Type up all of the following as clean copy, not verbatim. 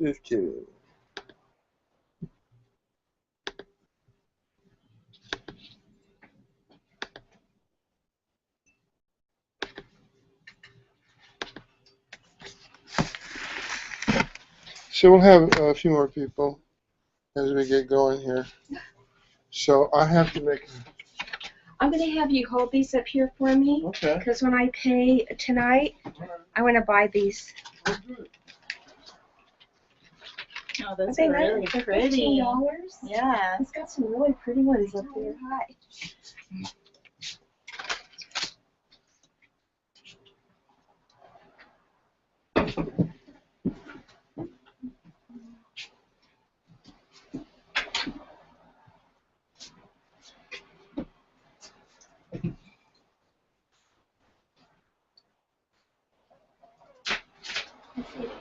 Just kidding. So we'll have a few more people as we get going here. So I have to make. I'm going to have you hold these up here for me. Okay. Because when I pay tonight, I want to buy these. Oh, those Are are they really nice? pretty. $15? Yeah. It's got some really pretty ones up there. Hi.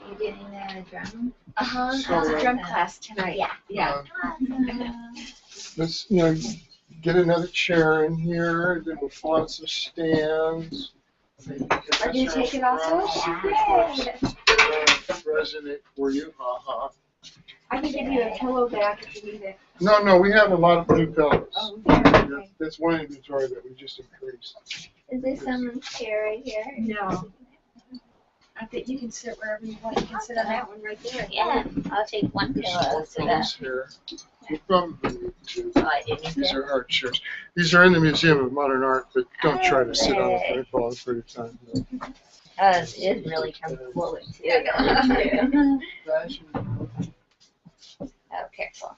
You're getting a drum? Uh-huh. So, It's a drum class tonight. Yeah. Let's get another chair in here. Then we'll fill out some stands. Are you take it also? Resonate for you. Ha. I can give you a pillow back if you need it. No, we have a lot of new pillows. Oh, okay. That's one inventory that we just increased. Is there some chair right here? No. I think you can sit wherever you want. You can sit on that one right there. Yeah. I'll take one There's pillow. more So that. pillows here. You probably need two. Oh, I didn't need These to. are art chairs. These are in the Museum of Modern Art, but don't try to sit on them for a long period of time. No. It is really comfortable too. Oh, careful.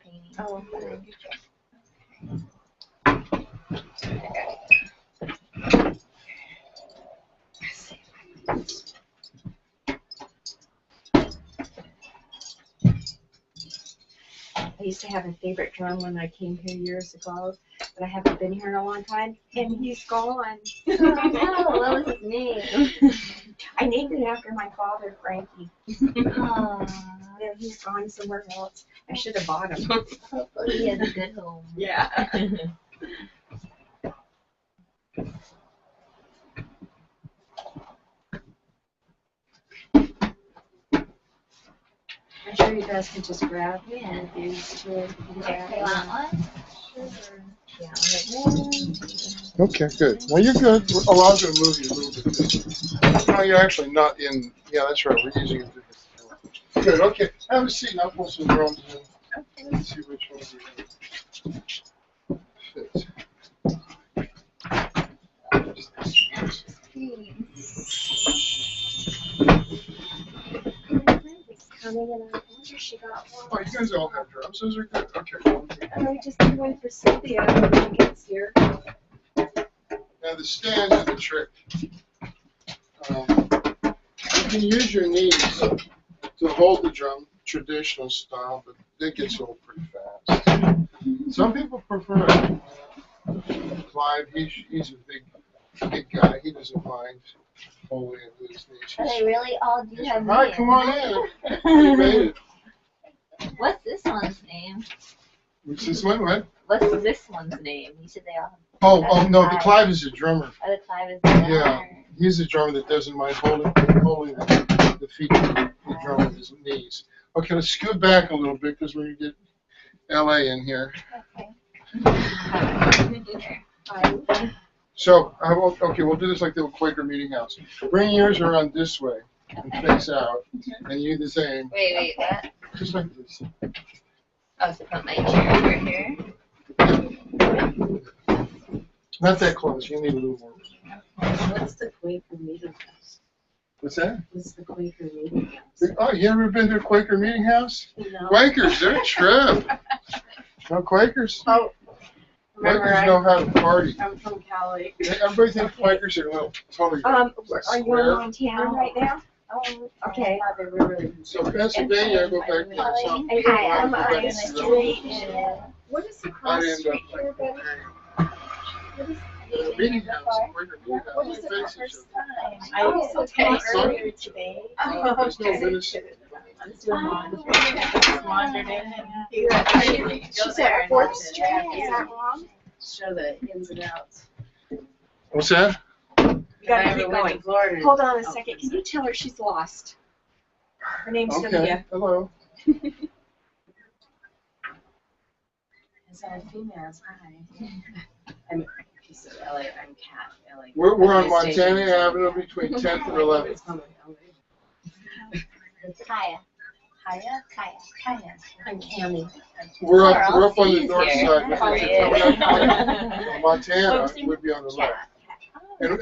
Painting. Oh, I used to have a favorite drum when I came here years ago, but I haven't been here in a long time, and he's gone. Oh, no. What was his name? I named it after my father, Frankie. Oh, Yeah, he's gone somewhere else. I should have bought him. hopefully he has a good home. Yeah. I'm sure you guys can just grab one of these two. Okay, want one? Yeah, Okay, good. Well, you're good. We're allowed to move you a little bit. No, you're actually not in. Yeah, that's right. We're using it. Good. Okay. Have a seat. I'll pull some drums in. Let's see which ones are going to fit. Coming and I wonder if she got Oh, one. you guys all have drums. Those are good. Okay. And I just did one for Sylvia when she gets here. Now the stand is the trick. You can use your knees to hold the drum, traditional style, but it gets old pretty fast. Some people prefer it. Clive, he's a big guy. He doesn't mind holding it with his knees. So they really all do have Hi, names. come on in. You made it. What's this one's name? Which is what? What's this one's name? You said they all have. Oh, no, the Clive is a drummer. Oh, the Clive is the Yeah. He's a drummer that doesn't mind holding the feet of the drum with his knees. Okay, let's scoot back a little bit because we're going to get LA in here. Okay. So, okay, we'll do this like the old Quaker Meeting House. Bring yours around this way and face out, and you the same. Wait, what? Just like this. Oh, so put my chair over here. Not that close. You need a little more. What's the Quaker Meeting House? What's that? What's the Quaker Meeting House? Oh, you ever been to a Quaker Meeting House? No. Quakers, they're a trip. No Quakers? Oh, remember Quakers know how to party. I'm from Cali. Everybody thinks Quakers are little, totally. Are you in Montana right now? Oh, Okay. So Pennsylvania, I go back to myself. Hi, I'm Back on to the Seattle. street. What is the I cross end street up here, like Betty? Meeting House, Quaker Meeting House. What is they the face each first other. time? I also came Okay. earlier today. There's no minister. I'm doing laundry. Just wandered in and she said 4th Street, is that wrong? Show the ins and outs. What's that? You gotta keep going. Hold on a second. Can you tell her she's lost? Her name's Okay, Cynthia. hello. So females, hi. I'm so LA, I'm Kat, LA. We're on LA Station. Montana Avenue between 10th and 11th. It's on LA. Kaya. Kaya? Kaya. Kaya. I'm Cammy. We're Or up on the easier. north side. If Oh, you're coming yeah. up Montana, would be on the left. And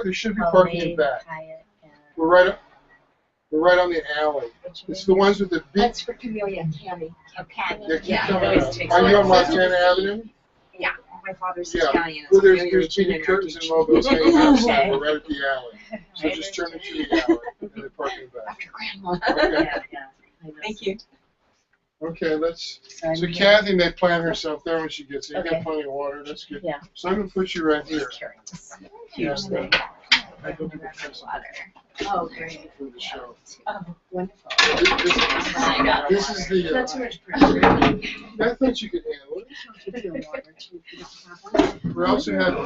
there should be parking in back. Kaya. We're right on the alley. It's the ones with the big. That's for Camellia, Cammy. Okay. They keep Yeah, coming it always up. takes Are you a on while. Montana Avenue? Yeah, my father's Yeah. Italian. Well, It's there's very TV rich in curtains and heritage. logos hanging outside. Okay. We're right at the alley. So just turn into the alley and then park in back. After Grandma. Okay. Yeah. Thank you. Okay, so I'm here. Kathy may plant herself there when she gets in. You got Okay. plenty of water. That's good. Yeah. So I'm gonna put you right here. Just curious. Yeah. Huge thing. I go get the pencil Oh, great. for the show. Oh, wonderful. This is the. Not too much pressure. I thought you could handle it. If you water too, if you don't have one. We also have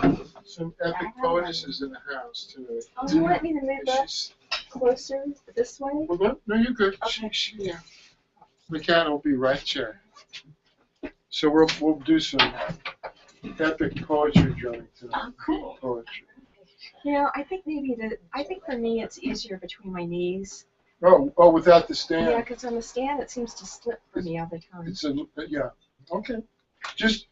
some epic poetesses in the house today. Do you want me to move And up she's, closer this way? well, no, you're good. Okay. Yeah. The cat will be right there. So we'll do some epic poetry drawing tonight. Oh, cool. Poetry. You know, I think for me it's easier between my knees. Oh, without the Yeah, stand. because on the stand it seems to slip for me all the time. It's yeah. Okay. Just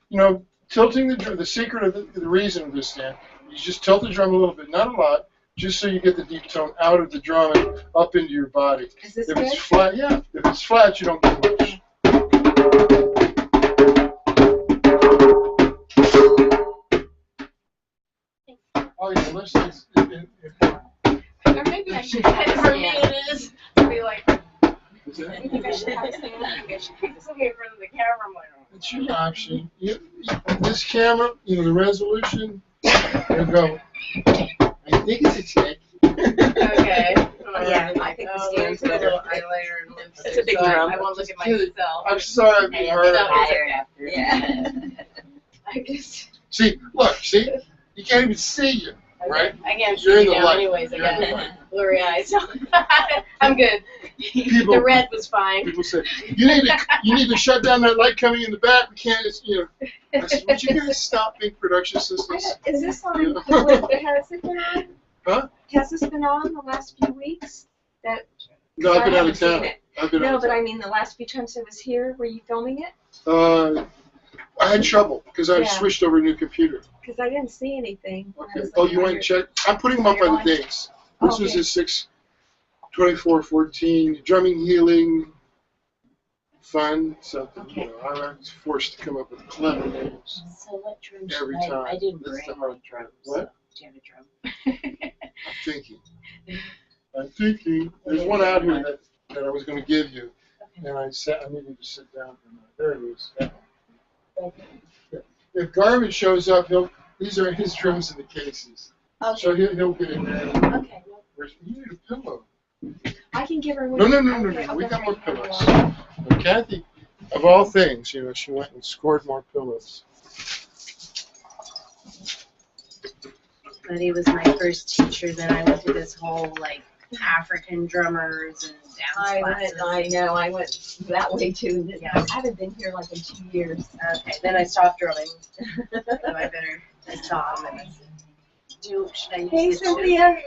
tilting the drum. The secret of the reason of this stand, you just tilt the drum a little bit, not a lot, just so you get the deep tone out of the drum and up into your body. Is this If good? it's flat, yeah. If it's flat, you don't get much. Oh yeah, let's. Or maybe I should have a For me, stand. it is. To be like, Is that- I think I should have a stand. I think I should do this. this in front of the camera. I'm like, oh. It's your option. This camera, the resolution, it'll go. I think it's a snake. Okay. Yeah, I think the Oh, stand's there's a better. little eyeliner and lipstick. It's a big so drum. I won't look at Just myself. I'm sorry, I'm I am hurt. tired after. Yeah. I just. See, look, you can't even see you, right? I can't You're see in the now light. anyways. I You're in the got light. blurry eyes. So I'm good. People- The red was fine. People say you need to shut down that light coming in the back. We can't. I said, would you guys stop being production assistants? Is this on? Yeah. Has it been on? Huh? Has this been on the last few weeks? That No, I've been I out haven't of seen town. it. I've been out No, of but town. I mean the last few times I was here, were you filming it? I had trouble because I Yeah. switched over to a new computer. Because I didn't see anything. when I was Oh, looking you on want your- to check? I'm putting them up by the days. This was Okay. his 6/24/14 drumming, healing, fun, something. Okay. I was forced to come up with clever names So what drums? every I time. didn't That's bring the my hard drums. What? Do you have a drum? I'm thinking. There's one out here that I was going to give you, and I needed to sit down for a minute. There it is. Yeah. If Garvin shows up, these are his drums in the cases. So he'll get in there. Okay. You need a pillow. I can give her one. No. Okay, We okay. got more pillows. But Kathy, of all things, she went and scored more pillows. Buddy was my first teacher. Then I went through this whole African drummers and dance classes. I went that way too. Yeah. I haven't been here like in 2 years. Okay, then I stopped drumming. So I stopped. And I said, should I use Hey, the tube? Cynthia.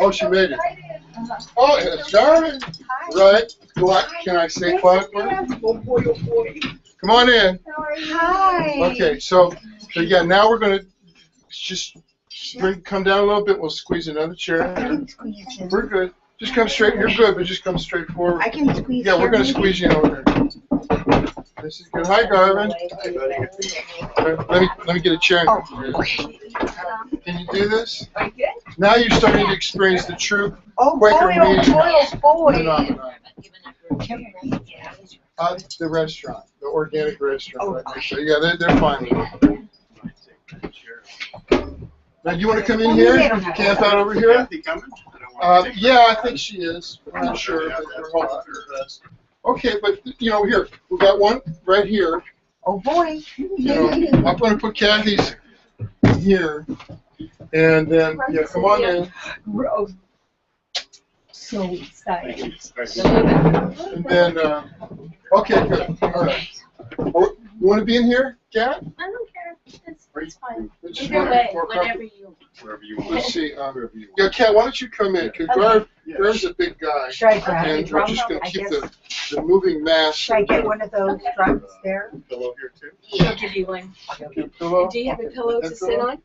Oh, she made it. Oh, it's Garvin. Right. Can I say Hey, quiet? Cynthia. Oh boy, oh boy. Come on in. Hi. Okay, so yeah, now we're gonna just come down a little bit. We'll squeeze another chair. We're good. Just come straight. You're good, but just come straight forward. I can squeeze. Yeah, we're gonna squeeze you in over there. This is good. Hi, Garvin. Let me get a chair. Can you do this? Are you good? Now you're starting to experience the true Oh Quaker meeting. boy. phenomenon. The restaurant, the organic restaurant. Right? So yeah, they're fine with it. Now, do you want to come in here? Camp out over here? Yeah, I think she is. I'm not sure. But we're hoping for the best. Okay, but here we got one right here. Oh boy. I'm going to put Kathy's here, and then come on in. so excited. And then, okay, good. All right. You want to be in here, Kat? I don't care. It's fine. Let's Either way, more whatever you. Wherever you want. Let's see. Yeah, Kat, why don't you come in? Because Garv's a big guy. Should I grab a And we're drum? just going to I keep guess. the moving mass. Should I get one of those drums there? Pillow here too? I'll give you one. Pillow? Do you have a pillow to sit on?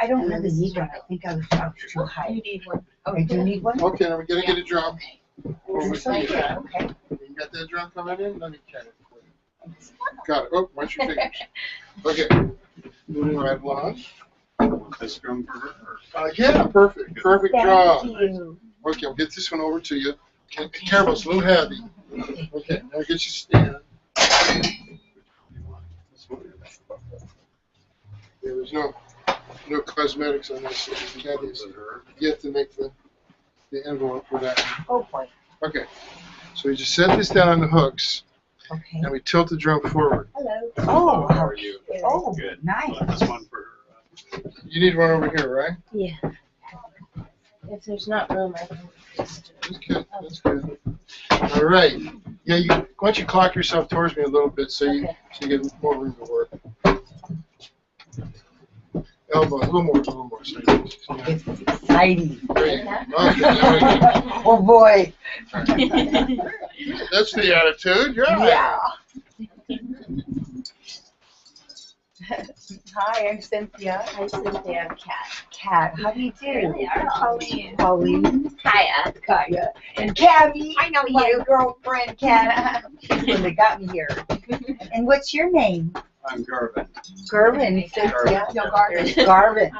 I don't really need one. I think I was too high. You need one. I do need one? Okay, now we're going to get a drum. Over Okay. here. Okay. You got that drum coming in? Let me count it for you. Got it. Oh, watch your fingers. Okay. Moving right along. This drum for her? Yeah, perfect. Perfect Thank job. you. Okay, I'll get this one over to you. Okay, be careful, it's a little heavy. Okay, now get you stand. There's no cosmetics on this. Kathy's yet to make the envelope for that. Oh, boy. Okay, so we just set this down on the hooks, Okay. and we tilt the drum forward. Hello. How Oh, are you? oh, Good. nice. This one for her. You need one over here, right? Yeah. If there's not room, I can just. That's good. That's good. All right. Yeah, why don't you clock yourself towards me a little bit so you get more room to work. Elbow, a little more. So It's exciting. there you go. Okay, there we go. Oh, boy. That's the attitude. Yeah. Hi, I'm Cynthia. Hi, Cynthia. Cat. Kat, how do you do? Really are. Pauline. Pauline, Hiya. Kaya, and Cammy. I know you, girlfriend, Kat. She's the one that got me here. And what's your name? I'm Garvin. Gervin, Cynthia. No, Garvin. Garvin.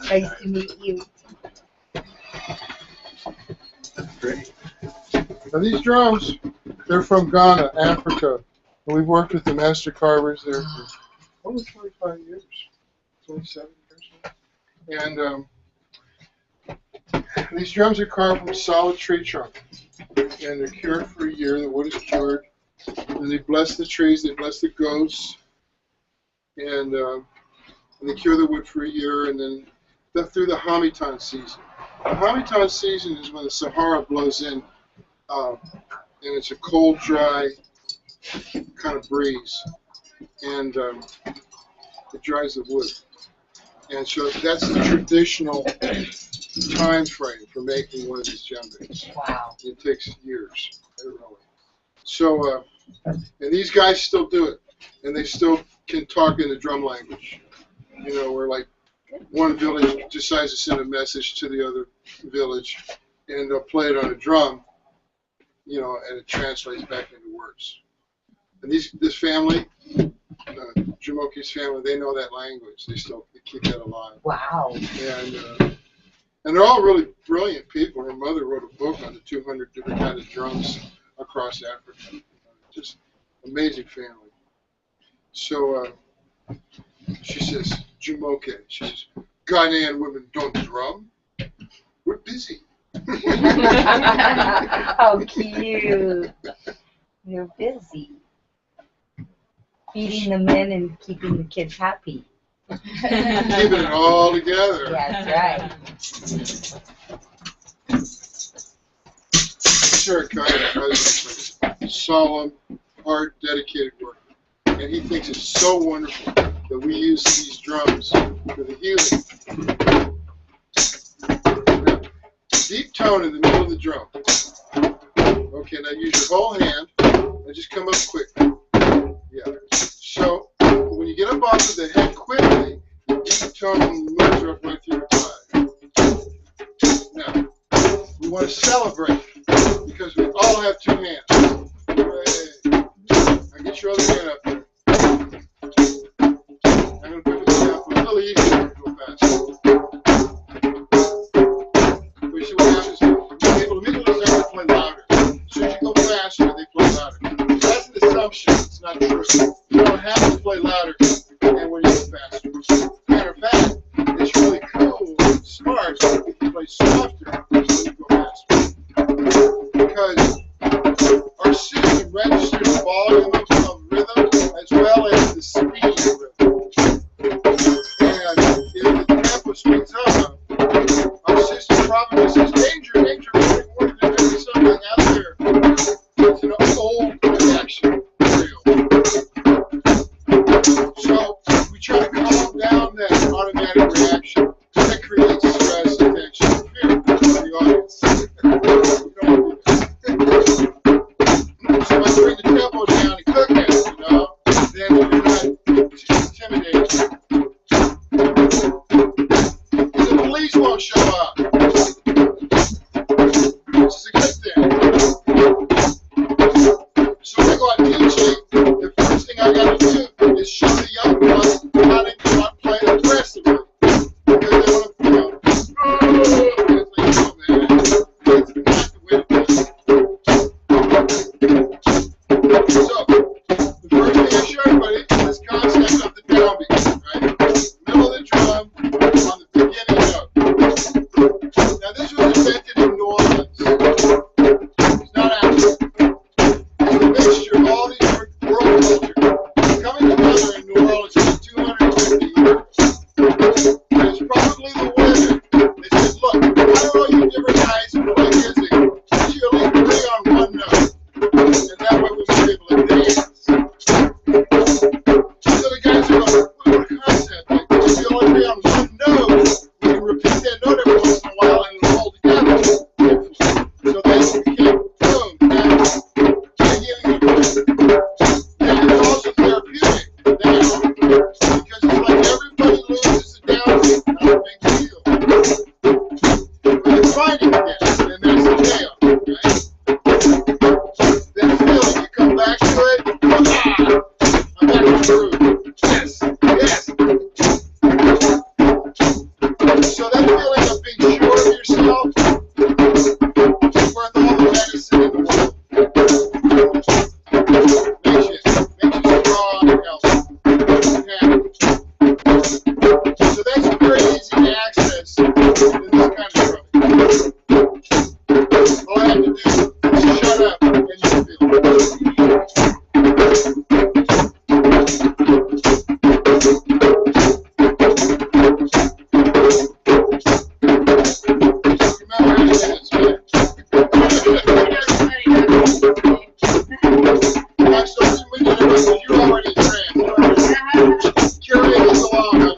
Nice to meet you. Great. Now these drums, they're from Ghana, Africa. And we've worked with the master carvers there for over 25 years, 27 years. And these drums are carved from solid tree trunk. And they're cured for a year. The wood is cured. And they bless the trees, they bless the ghosts. And they cure the wood for a year, and then through the Hamitan season. The Hamitan season is when the Sahara blows in, and it's a cold, dry kind of breeze, and it dries the wood. And so that's the traditional time frame for making one of these djembes. Wow. It takes years, literally. So, and these guys still do it, and they still can talk in the drum language. You know, where like one village decides to send a message to the other village, and they'll play it on a drum, you know, and it translates back into words. And this family, Jamoke's family, they know that language. They keep that alive. Wow. And they're all really brilliant people. Her mother wrote a book on the 200 different kinds of drums across Africa. Just amazing family. So she says, Jamoke, she says, Ghanaian women don't drum. We're busy. How cute. You're busy. Feeding the men and keeping the kids happy. Keeping it all together. That's right. Sure, Kaya is solemn, hard, dedicated work. And he thinks it's so wonderful that we use these drums for the healing. Now, deep tone in the middle of the drum. Okay, now use your whole hand and just come up quick. Yeah. So when you get up off of the head quickly, deep tone moves up right through your thigh. Now, we want to celebrate because we all have two hands. Hooray. Now get your other hand up there. I'm going to put this down a little easier to go fast. We see what happens. People immediately start to play louder. As soon as you go faster, they play louder. That's an assumption. It's not true. You don't have to play louder than when you go faster. Matter of fact, it's really cool and smart if you play softer when you go faster. Because our system registers the volume of rhythm as well as the speed of rhythm. And if the tempo speeds up, our system probably says, danger, danger, more than every song. Then feel it. You come back to it. I'm back to groove. Yes. Yes. So that feeling of being sure of yourself is worth all the medicine in the world. Makes you strong and healthy. Yeah. So that's very easy to access in this kind of drumming. All I have to do is shut up and you feel it. Remember anything that's so when you do it, you're already trained. Carry it along on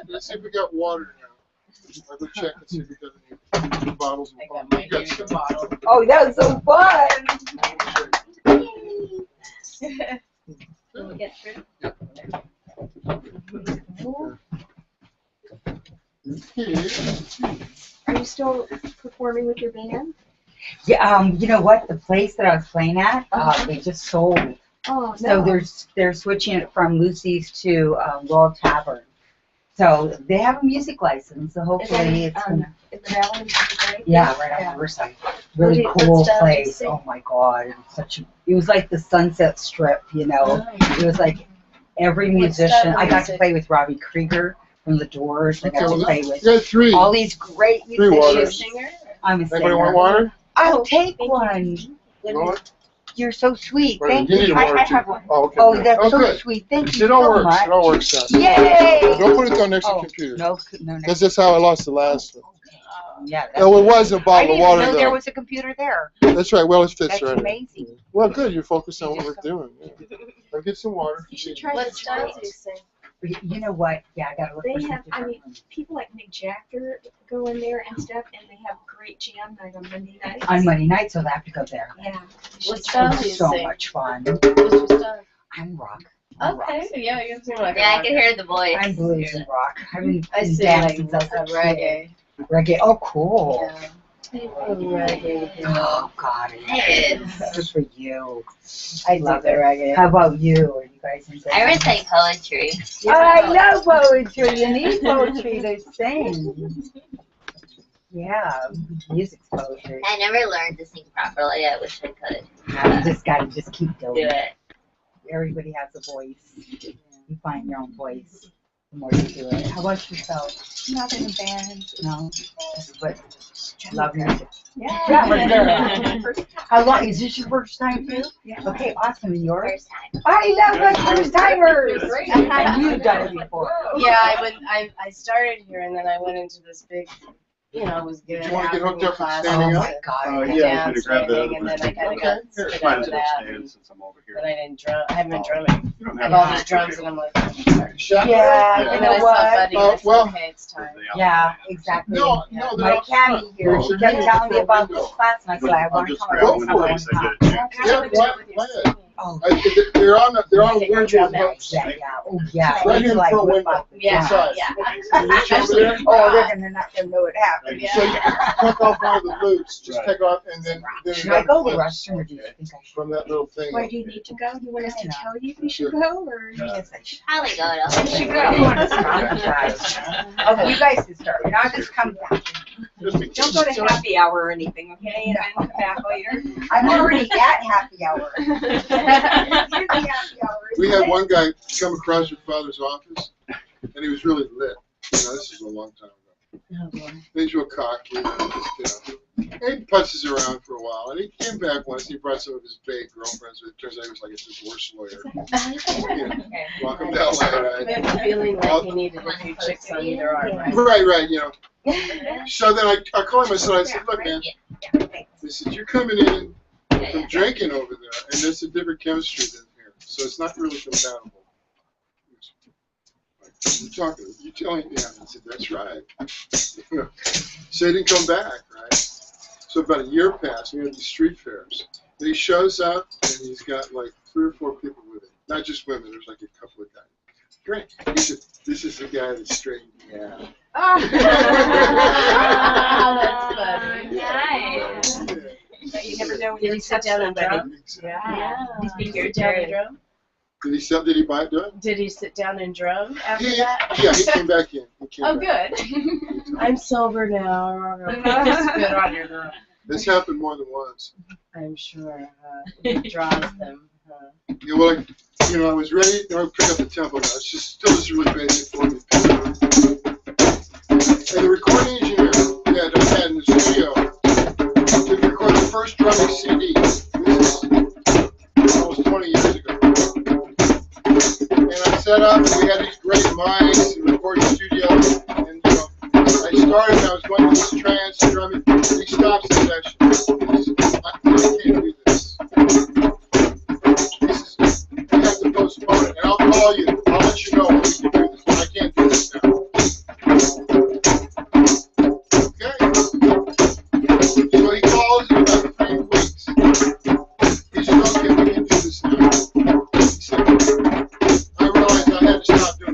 Let's see if we got water now. I'll go check and see if we got any bottles. I got my beer bottle. Oh, that was so fun. Will we get through? Okay. Are you still performing with your band? Yeah, you know what? The place that I was playing at, they just sold. Oh, So they're switching it from Lucy's to Royal Tavern. So they have a music license, so hopefully it's gonna. in the valley, right? Yeah, right on Riverside. Really What cool style did you place. sing? Oh my God, it was like the Sunset Strip, you know. It was like every What musician. style I got to music? play with Robbie Krieger from The Doors. I got to play with You got three. all these great Three waters. musicians. Singer? I'm a Anybody want singer. water? I'll take Thank you. one. You want one? You're so sweet. Wait, Thank you need you. a water I too. have one. Oh, okay. Oh, good. that's so good. sweet. Thank See, you it all so works. much. It all works out. Yay! Don't put it down next to Oh, the computer. no, no. Because that's how I lost the last one. Yeah. Oh, it was a I bottle didn't of water, even know there though. was a computer there. That's right. Well, it fits That's right in. amazing. Well, good. You're focused on what we're doing. Yeah. I'll get some water. You should try What the style style do you sing. You know what? Yeah, I gotta look They for have, some I different mean, ones. people like Mick Jagger go in there and stuff, and they have great jam night on Monday nights. On Monday night, so I have to go there. Yeah. What style do you It's so sing? much fun. What's your style? I'm rock. I'm rock. Okay, Yeah, you can sing like Yeah, I can hear the voice. I'm blues and rock. I've been I sing dancing like since I was a reggae. kid. Reggae. Oh, cool. Yeah. Reggae. Oh, God. Yes. Good for you. I Love love the it. reggae. How about you? Are you guys into I recite poetry. I love poetry. You need poetry to sing. Yeah, music exposure. I never learned to sing properly. I wish I could You just gotta keep do doing it. it. Everybody has a voice. You find your own voice the more you do it. How about yourself? Not in a band. No? But love music. Yeah. Drama girl. How long, is this your first time too? Yeah. Okay, awesome. And yours? First time. I love my first timers. Great. I knew you've done it before. Yeah, I started here and then I went into this big, it was good. Did you wanna get hooked up with class, standing Oh up? my God. Oh, and yeah, dance we could grab that training, and then I kind of got Okay. Here, spit mine out is of that. upstairs since I'm over here. But I haven't been drumming. You don't I have have all to. these drums and I'm like, Shot Yeah, Yeah. you and then know I saw what? Buddy and I said, well- okay, it's time. Yeah, exactly. No, no, they're My up Cammy front. here, Oh, she they're kept hanging telling me from about the this window. class, and I said, I I'll want to just come grab and one go in case I get a chance. Yeah, play it. Oh, They're on Hit your weird drum little out. hooks. yeah, yeah, oh, yeah. Right It's in like front whip window. up the Yeah, drum. yeah. Reach over there. Oh, they're gonna not gonna know what happened. Yeah. So you take off one of the loops, just Right. take off, and then Should I go to the flip restroom, or do you think I should? from that little thing. Why do you need to go? Do you want us to tell you if you should Sure. go, or? Yes, I should. Probably go You should to. go. You want to strategize. Okay, you guys can start, and I'll just come back. Just in Don't case. go to happy hour or anything, okay? And then come back later. I'm already at happy hour. You're the happy hour. We had one guy come across your father's office, and he was really lit. This is a long time ago. Oh, boy. He's real cocky. And he putzes around for a while, and he came back once. He brought some of his babe girlfriends. It turns out he was like a divorce lawyer. Yeah. Walk him down like I that. had the feeling like he needed a few chicks on either arm, right? Right. So then I called him. I said, look, man. I said, you're coming in from drinking over there, and there's a different chemistry than here, so it's not really compatible. You're talking. You telling me? Yeah. I said, that's right. So he didn't come back, right? So about a year passed. We had these street fairs. And he shows up, and he's got like 3 or 4 people with him. Not just women. There's like a couple of guys. Great. He said, this is the guy that straightened me out. That's funny. Nice. But you never know when Did you he sit down and drum? Yeah. Did he sit down and drum? Did he buy it? Do it? Did he sit down and drum after He that? he came back in. He came Oh, back. good. I'm sober now. Just spit on your drum. This happened more than once. I'm sure it draws them. Yeah, well, I was ready. I would pick up the tempo now. It's just still this really basic for me. And the recording engineer that I had in the studio to record the first drumming CD. This is almost 20 years ago. And I set up, and we had these great mics and recording studios. And I started, and I was going through this trance drumming. And he stops the session. He says, I can't do this. You have to postpone it, and I'll call you. I'll let you know when we can do this, but I can't do this now. Okay? So he calls in about 3 weeks. He said, okay, we can do this now. He said, I realized I had to stop doing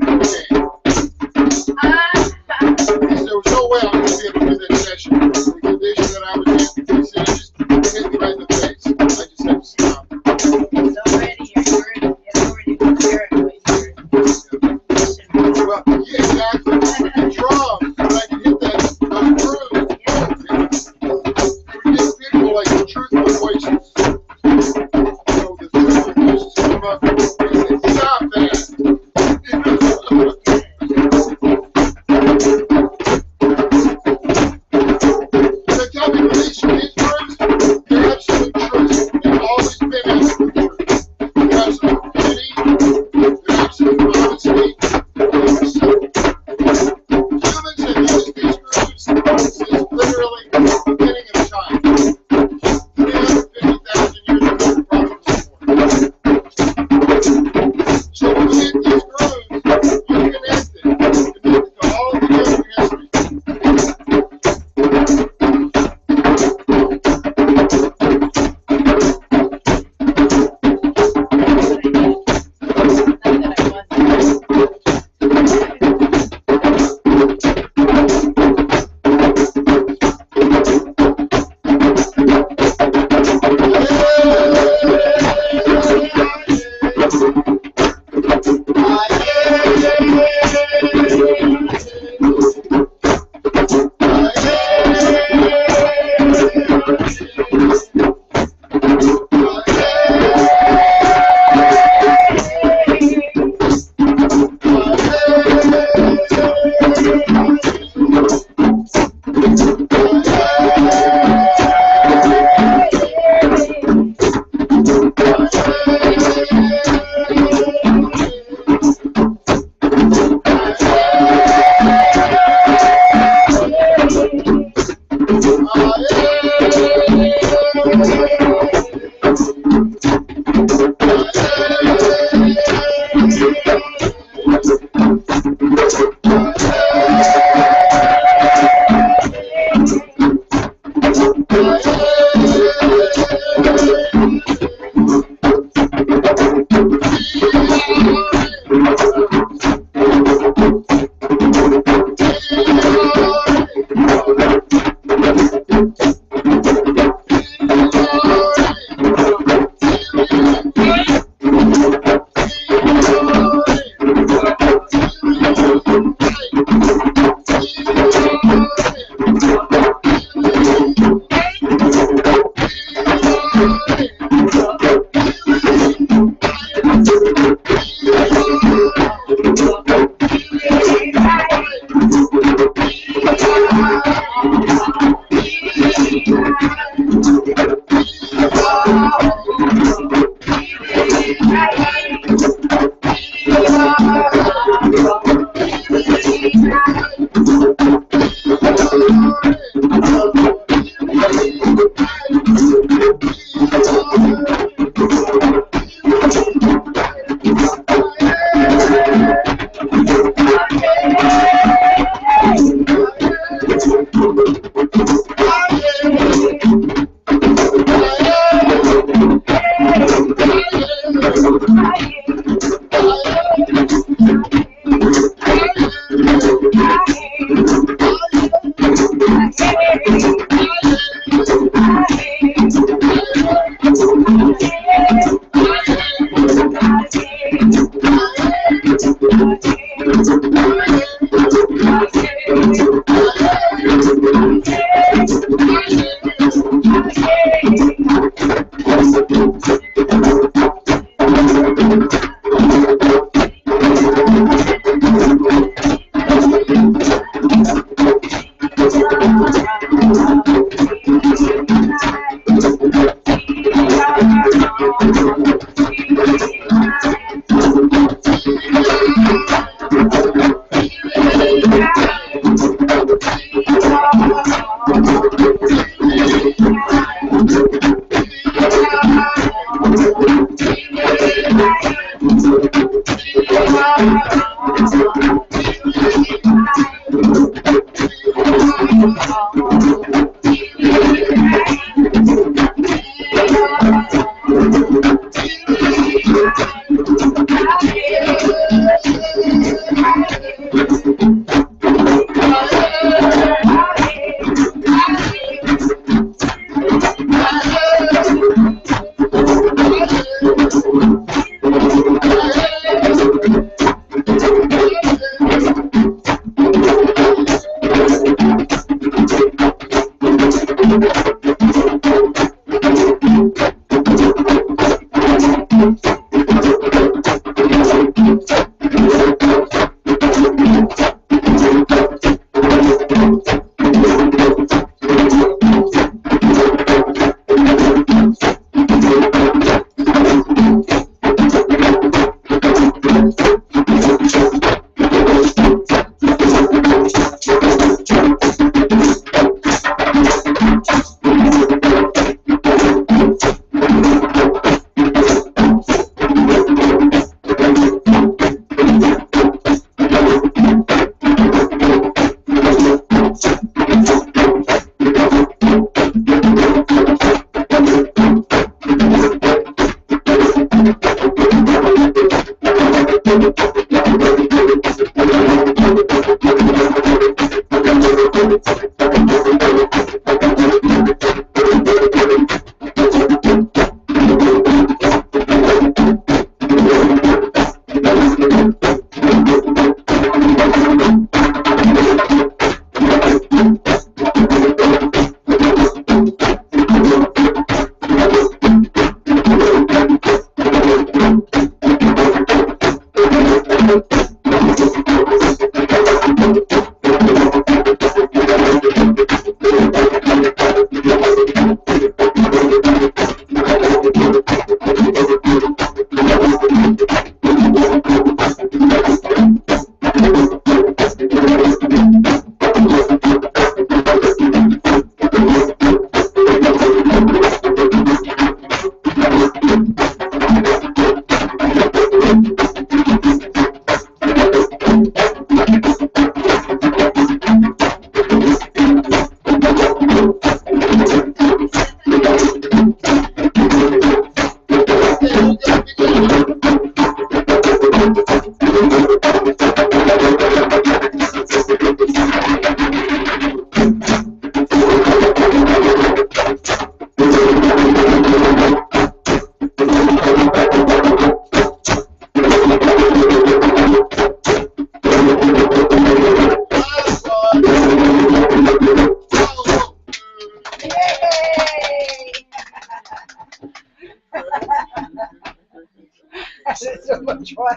much fun.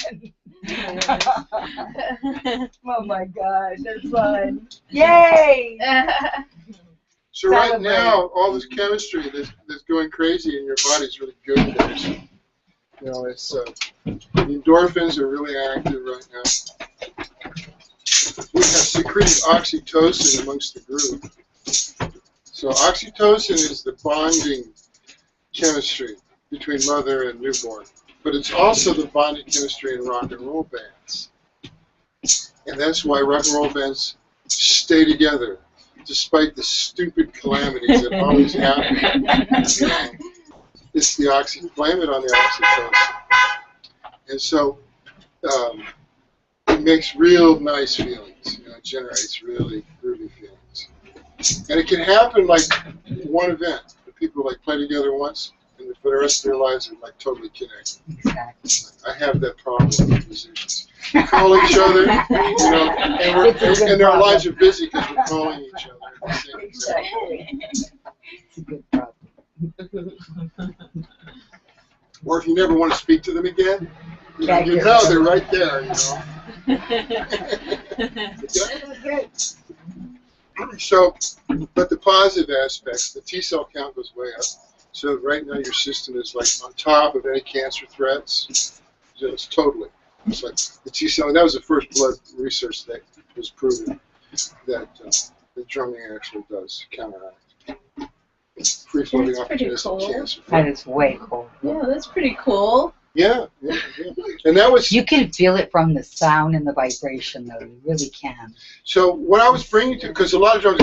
Oh my gosh, that's fun. Yay! So right Celebrate. now, all this chemistry that's going crazy in your body is really good. There's, you know, it's the endorphins are really active right now. We have secreted oxytocin amongst the group. So oxytocin is the bonding chemistry between mother and newborn, but it's also the bonding chemistry in rock and roll bands. And that's why rock and roll bands stay together, despite the stupid calamities that always happen. You know, it's the blame it on the oxytocin. And so it makes real nice feelings. You know, it generates really groovy feelings. And it can happen like one event. The people like play together once, and for the rest of their lives are like totally connected. Exactly. I have that problem with musicians. We call each other, you know, and our lives are busy because we're calling each other. At the same time. It's a good problem. Or if you never want to speak to them again, you Yeah, know they're right there, you know. So, but the positive aspects, the T cell count goes way up. So right now your system is like on top of any cancer threats. So it's totally. It's like the T cell, and that was the first blood research that was proven that the drumming actually does counteract free-floating That's pretty opportunistic cool. cancer. That is way cool. Yeah, that's pretty cool. Yeah. And that was You can feel it from the sound and the vibration, though. You really can. so. What I was bringing to, because a lot of drummers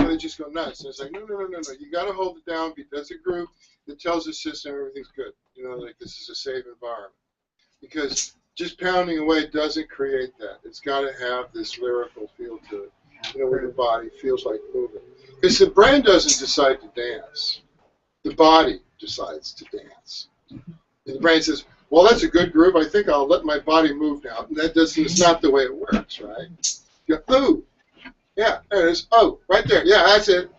they just go nuts. And it's like no. You got to hold it down. That's a group that tells the system everything's good. You know, like this is a safe environment. Because just pounding away doesn't create that. It's got to have this lyrical feel to it. You know, where the body feels like moving. Because the brain doesn't decide to dance. The body decides to dance. And the brain says, well, that's a good groove. I think I'll let my body move now. And that doesn't, it's not the way it works, right? You go, ooh, yeah, there it is. Oh, right there. Yeah, that's it.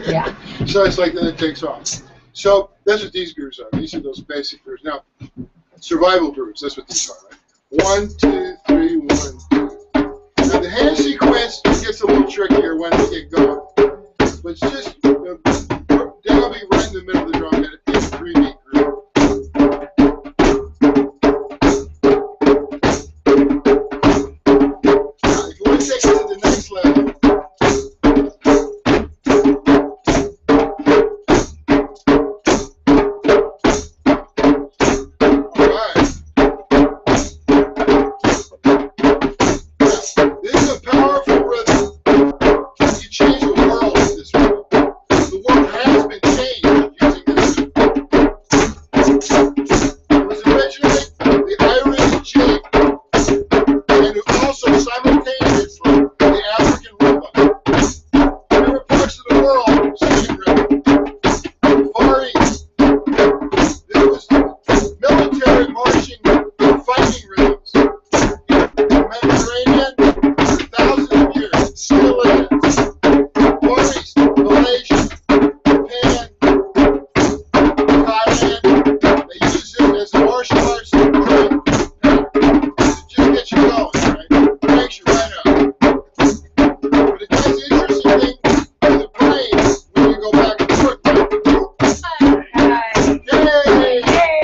Yeah. So it's like, then it takes off. So that's what these grooves are. These are those basic grooves. Now, survival grooves, that's what these are, right? 1, 2, 3, 1, 2. Now the hand sequence gets a little trickier when we get going. But it's just, down be right in the middle of the drum and it's a 3-beat groove. Now, if you want to take it to the next level, this is a powerful rhythm. You change the world with this rhythm. The world has been changed using this rhythm. It was originally the Irish jig, and it also simultaneously the African rumba. There were parts of the world singing rhythm. Far East, there was military marching and fighting rhythms. Mediterranean for thousands of years, it still is. Far East, Malaysia, Japan, Thailand, they use it as a martial arts drum. It just gets you going, right? It cranks you right up. But it does interesting thing to the brain when you go back and forth. Yay!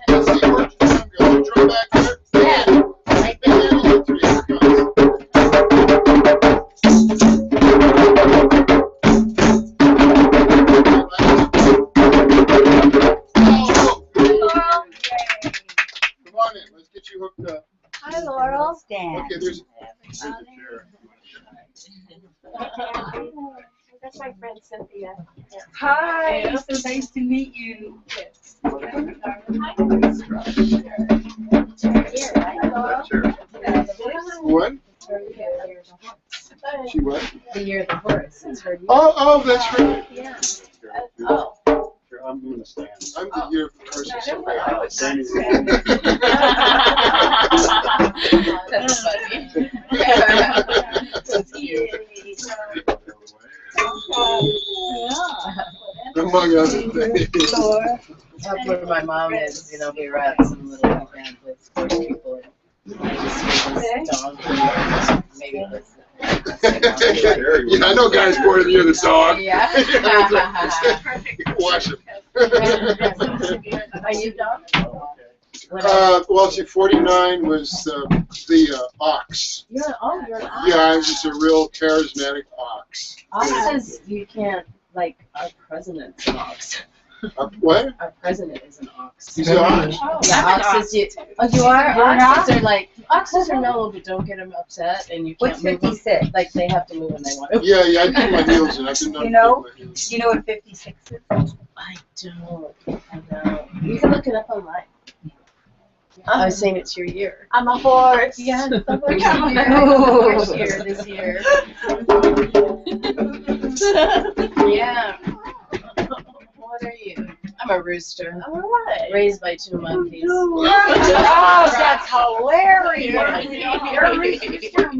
Let's see where the drum goes. Drum back there. Yeah. Like Big that. handle on 3. Here it comes. Oh, come on in. Let's get you hooked up. Hi, Laurel. Stand. Okay, there's That's my friend Cynthia. Hi. So nice to meet you. what? She what? The year of the horse. It's her year. Oh, that's right. Yeah. Oh. I'm going to stand. I'm the year of the person. That's funny. That's cute. Yeah. among other things. That's where my mom is, you know, we were at some little event with sports people. And I just see this dog, maybe it was. Yeah, I know guys more than you, the dog. Yeah. Watch it. Are you dog? Well, see, 49 was the ox. You're an ox. Yeah, I was a real charismatic ox. Ox says you can't, like, our president's an ox. What? Our president is an ox. He's an ox. Yeah, oxes, oh, you are? You're Oxes are like, oxes are no, but don't get them upset, and you can't What's move them. 56? Like, they have to move when they want to. Yeah, I put my heels in. I did not You know? put my heels You know what 56 is? I don't. You can look it up online. I was saying it's your year. I'm a horse. Yes, the Ooh. year this year. Yeah. What are you? I'm a rooster. Alright. Raised by 2 monkeys. Oh, that's hilarious. Yeah. You're a rooster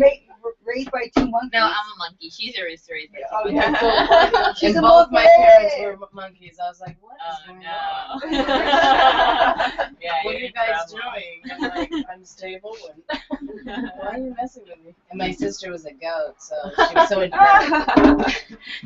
raised by 2 monkeys. No, I'm a monkey. She's a rooster raised by Oh, two that's monkeys. so funny. She's And a both my monkey. parents were monkeys. I was like, what is Oh, going no. on? Yeah, What are you're you in guys trouble. doing? I'm like, I'm stable. And why are you messing with me? And my sister was a goat, so she was so independent.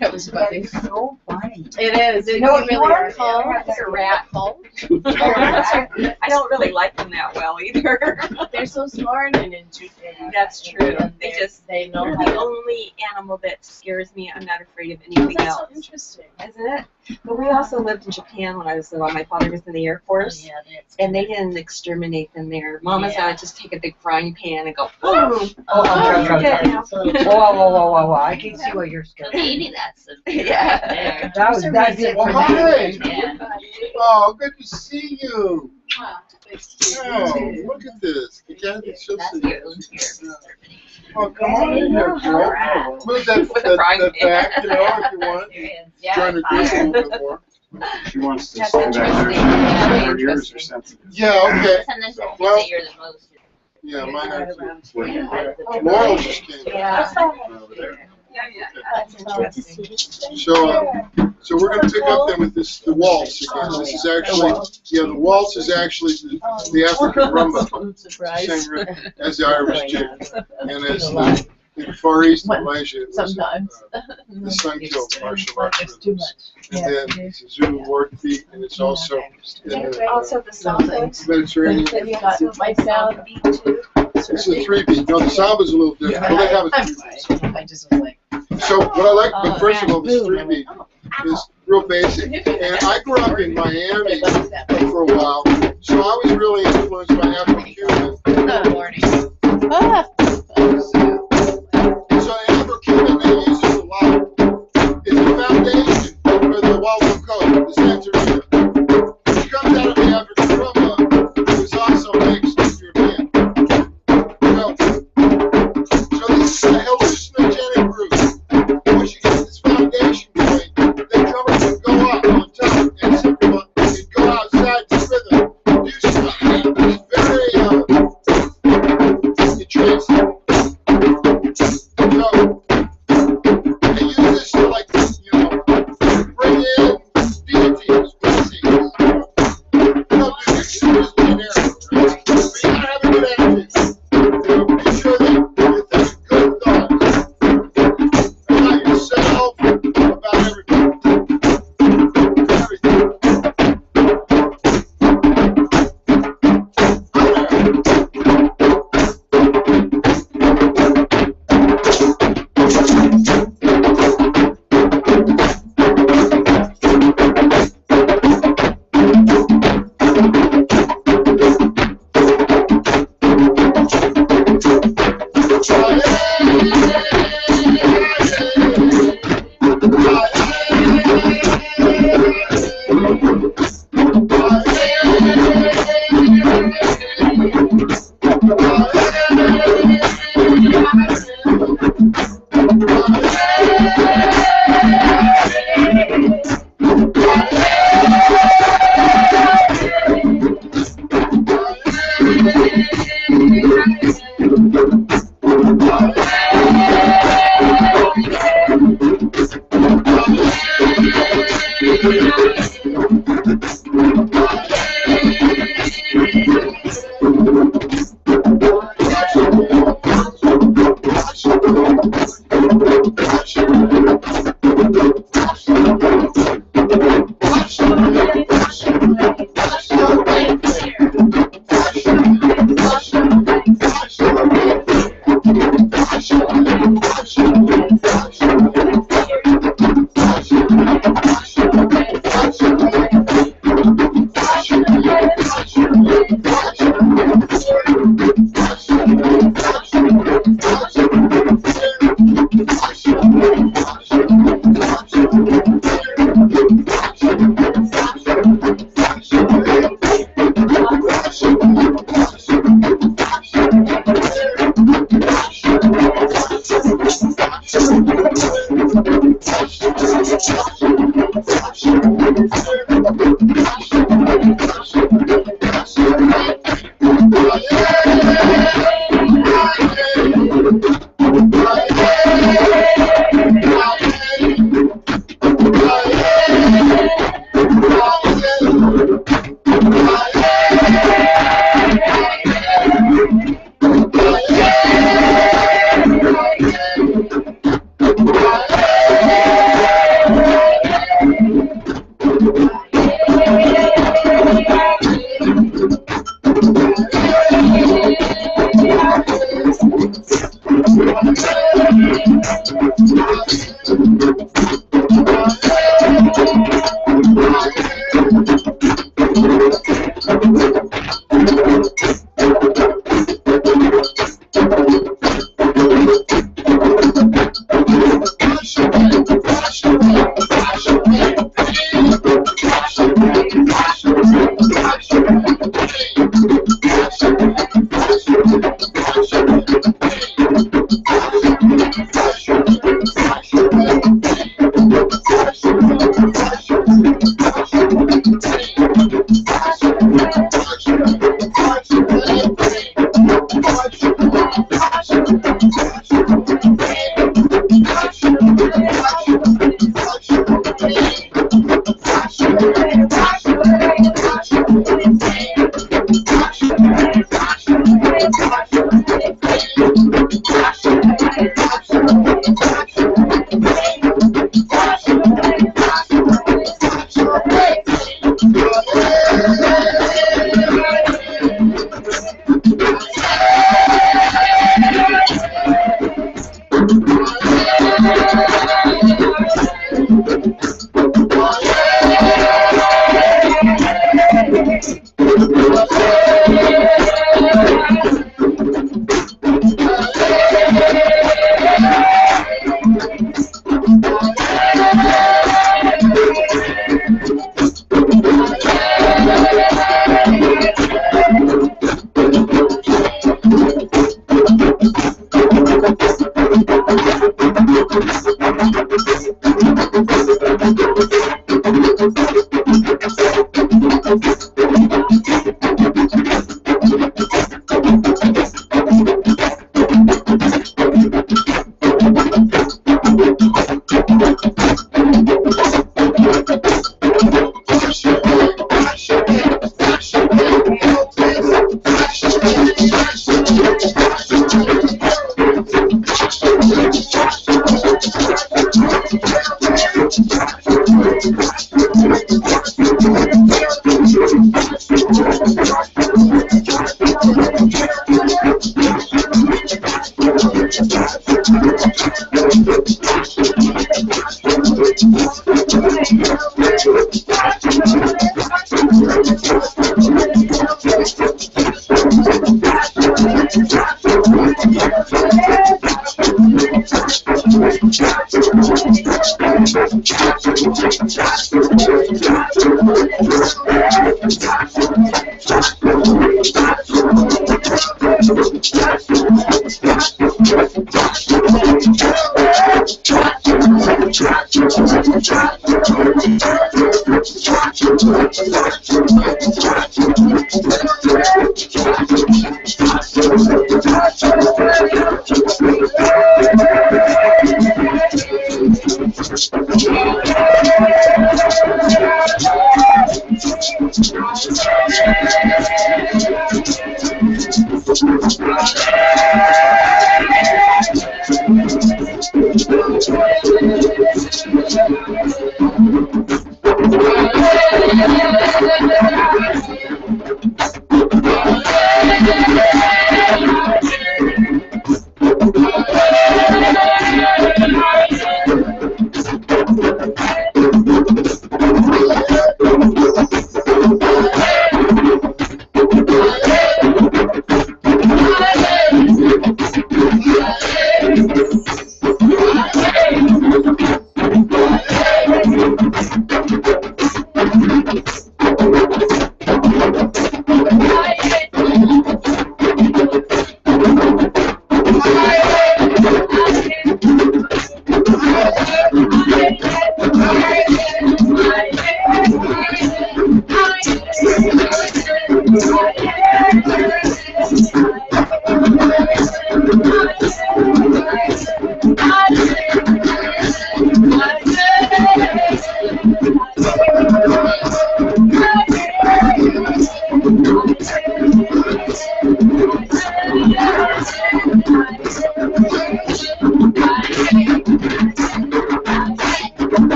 That was funny. That's so funny. It is. You know what you really are? are. You're a rat. I don't really like them that well either. They're so smart and intuitive. That's true. And They they know They're how the to. only animal that scares me. I'm not afraid of anything That's so else. interesting. Isn't it? But we also lived in Japan when I was little. My father was in the Air Force. Yeah, that's And they didn't exterminate them there. Mama's Yeah. gotta just take a big frying pan and go, boom. Oh, whoa. I can see what you're scared. Don't eat any of that stuff. Yeah. There. That's it Well, for hi. me. Yeah. Oh, good to see you. It's cute. Oh, look at this. You got it so That's sweet. your own fear. Oh, come on in here, girl. Move that With the frying that pan. back, you know, if you want. There is. Yeah. Trying to grip a little bit more. She wants to That's say that interesting. her Very ears are interesting. sensitive. Yeah, okay. Sometimes I think Well- that you're the most. Yeah, mine are too. Yeah. Laurel just came. Yeah. Over there. That's interesting. So we're gonna pick up then with this, the waltz again. This is actually, the waltz is actually the African rumba. Surprise. Same rhythm as the Irish jig. And as the, in Far East Malaysia, it was Sometimes. the Sun-killed martial arts It's too rhythms. much. And then it's a Zulu ward beat, and it's also in the Also the songs. Mediterranean. Have you got my salad beat too? It's a 3-beat. No, the samba's a little different. Well, they have a I'm 3-beat. fine. I just was like, So what I like, but first of all, this 3-beat is real basic. And I grew up in Miami for a while, so I was really influenced by Afro-Cuban. Good morning. So Afro-Cuban, they use this a lot. It's the foundation for the Waldo Code, the Santeria. It comes out of the African rumba, which is also mixed European. So this is a hallucinogenic group. Once you get this foundation going, the drummer can go up on top and simple and go outside the rhythm, do stuff. It's very entrancing.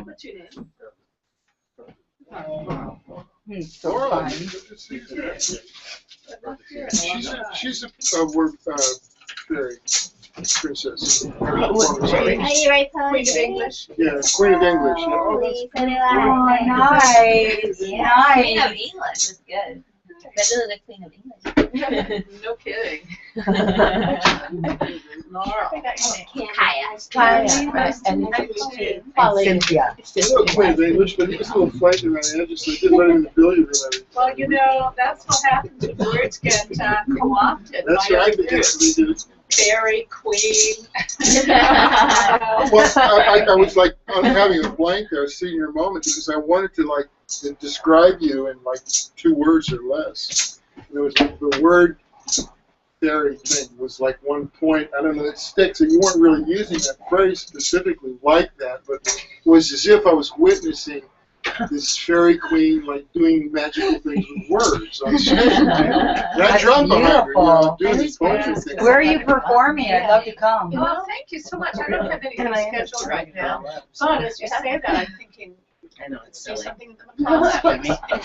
What's your name? So Laura, fun. good to see you. She's a word fairy princess. Are you right, Queen of English? Yeah, Queen of English. Yeah. Oh, that's Oh, nice, Queen of nice. English is good. Better than the Queen of English. No kidding. Laura. Kaya. Kaya. Right. And And Cynthia. He's not Queen of English, but he was a little frightened around the edges, so he didn't let him in the billiard room. Well, you know, that's what happens when words get co-opted. That's by right, other they words. did it. Fairy, queen. Well, I was like, I'm having a blank there, a senior moment, because I wanted to like describe you in like 2 words or less. And there was the word fairy thing was like one point, I don't know, it sticks, and you weren't really using that phrase specifically like that, but it was as if I was witnessing this fairy queen like doing magical things with words on stage. And I drummed behind her, you know, doing these poetry things. Where are you performing? I'd love to come. Well, thank you so much. I don't have anything scheduled right now. But as you say that, I'm thinking, I know, it's see silly. something in the closet.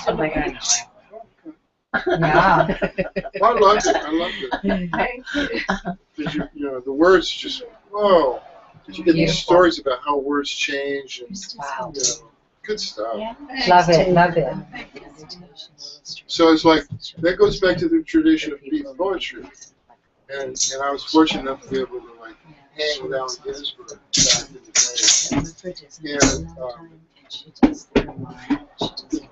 I'm like, I know. Yeah. I loved it. I loved it. Thank you. Because you know, the words just, whoa. Because you get these Beautiful. stories about how words change and, Wow. you know, good stuff. Love it, love it. So it's like, that goes back to the tradition of beat poetry. And I was fortunate enough to be able to like hang with Allen Ginsberg back in the day.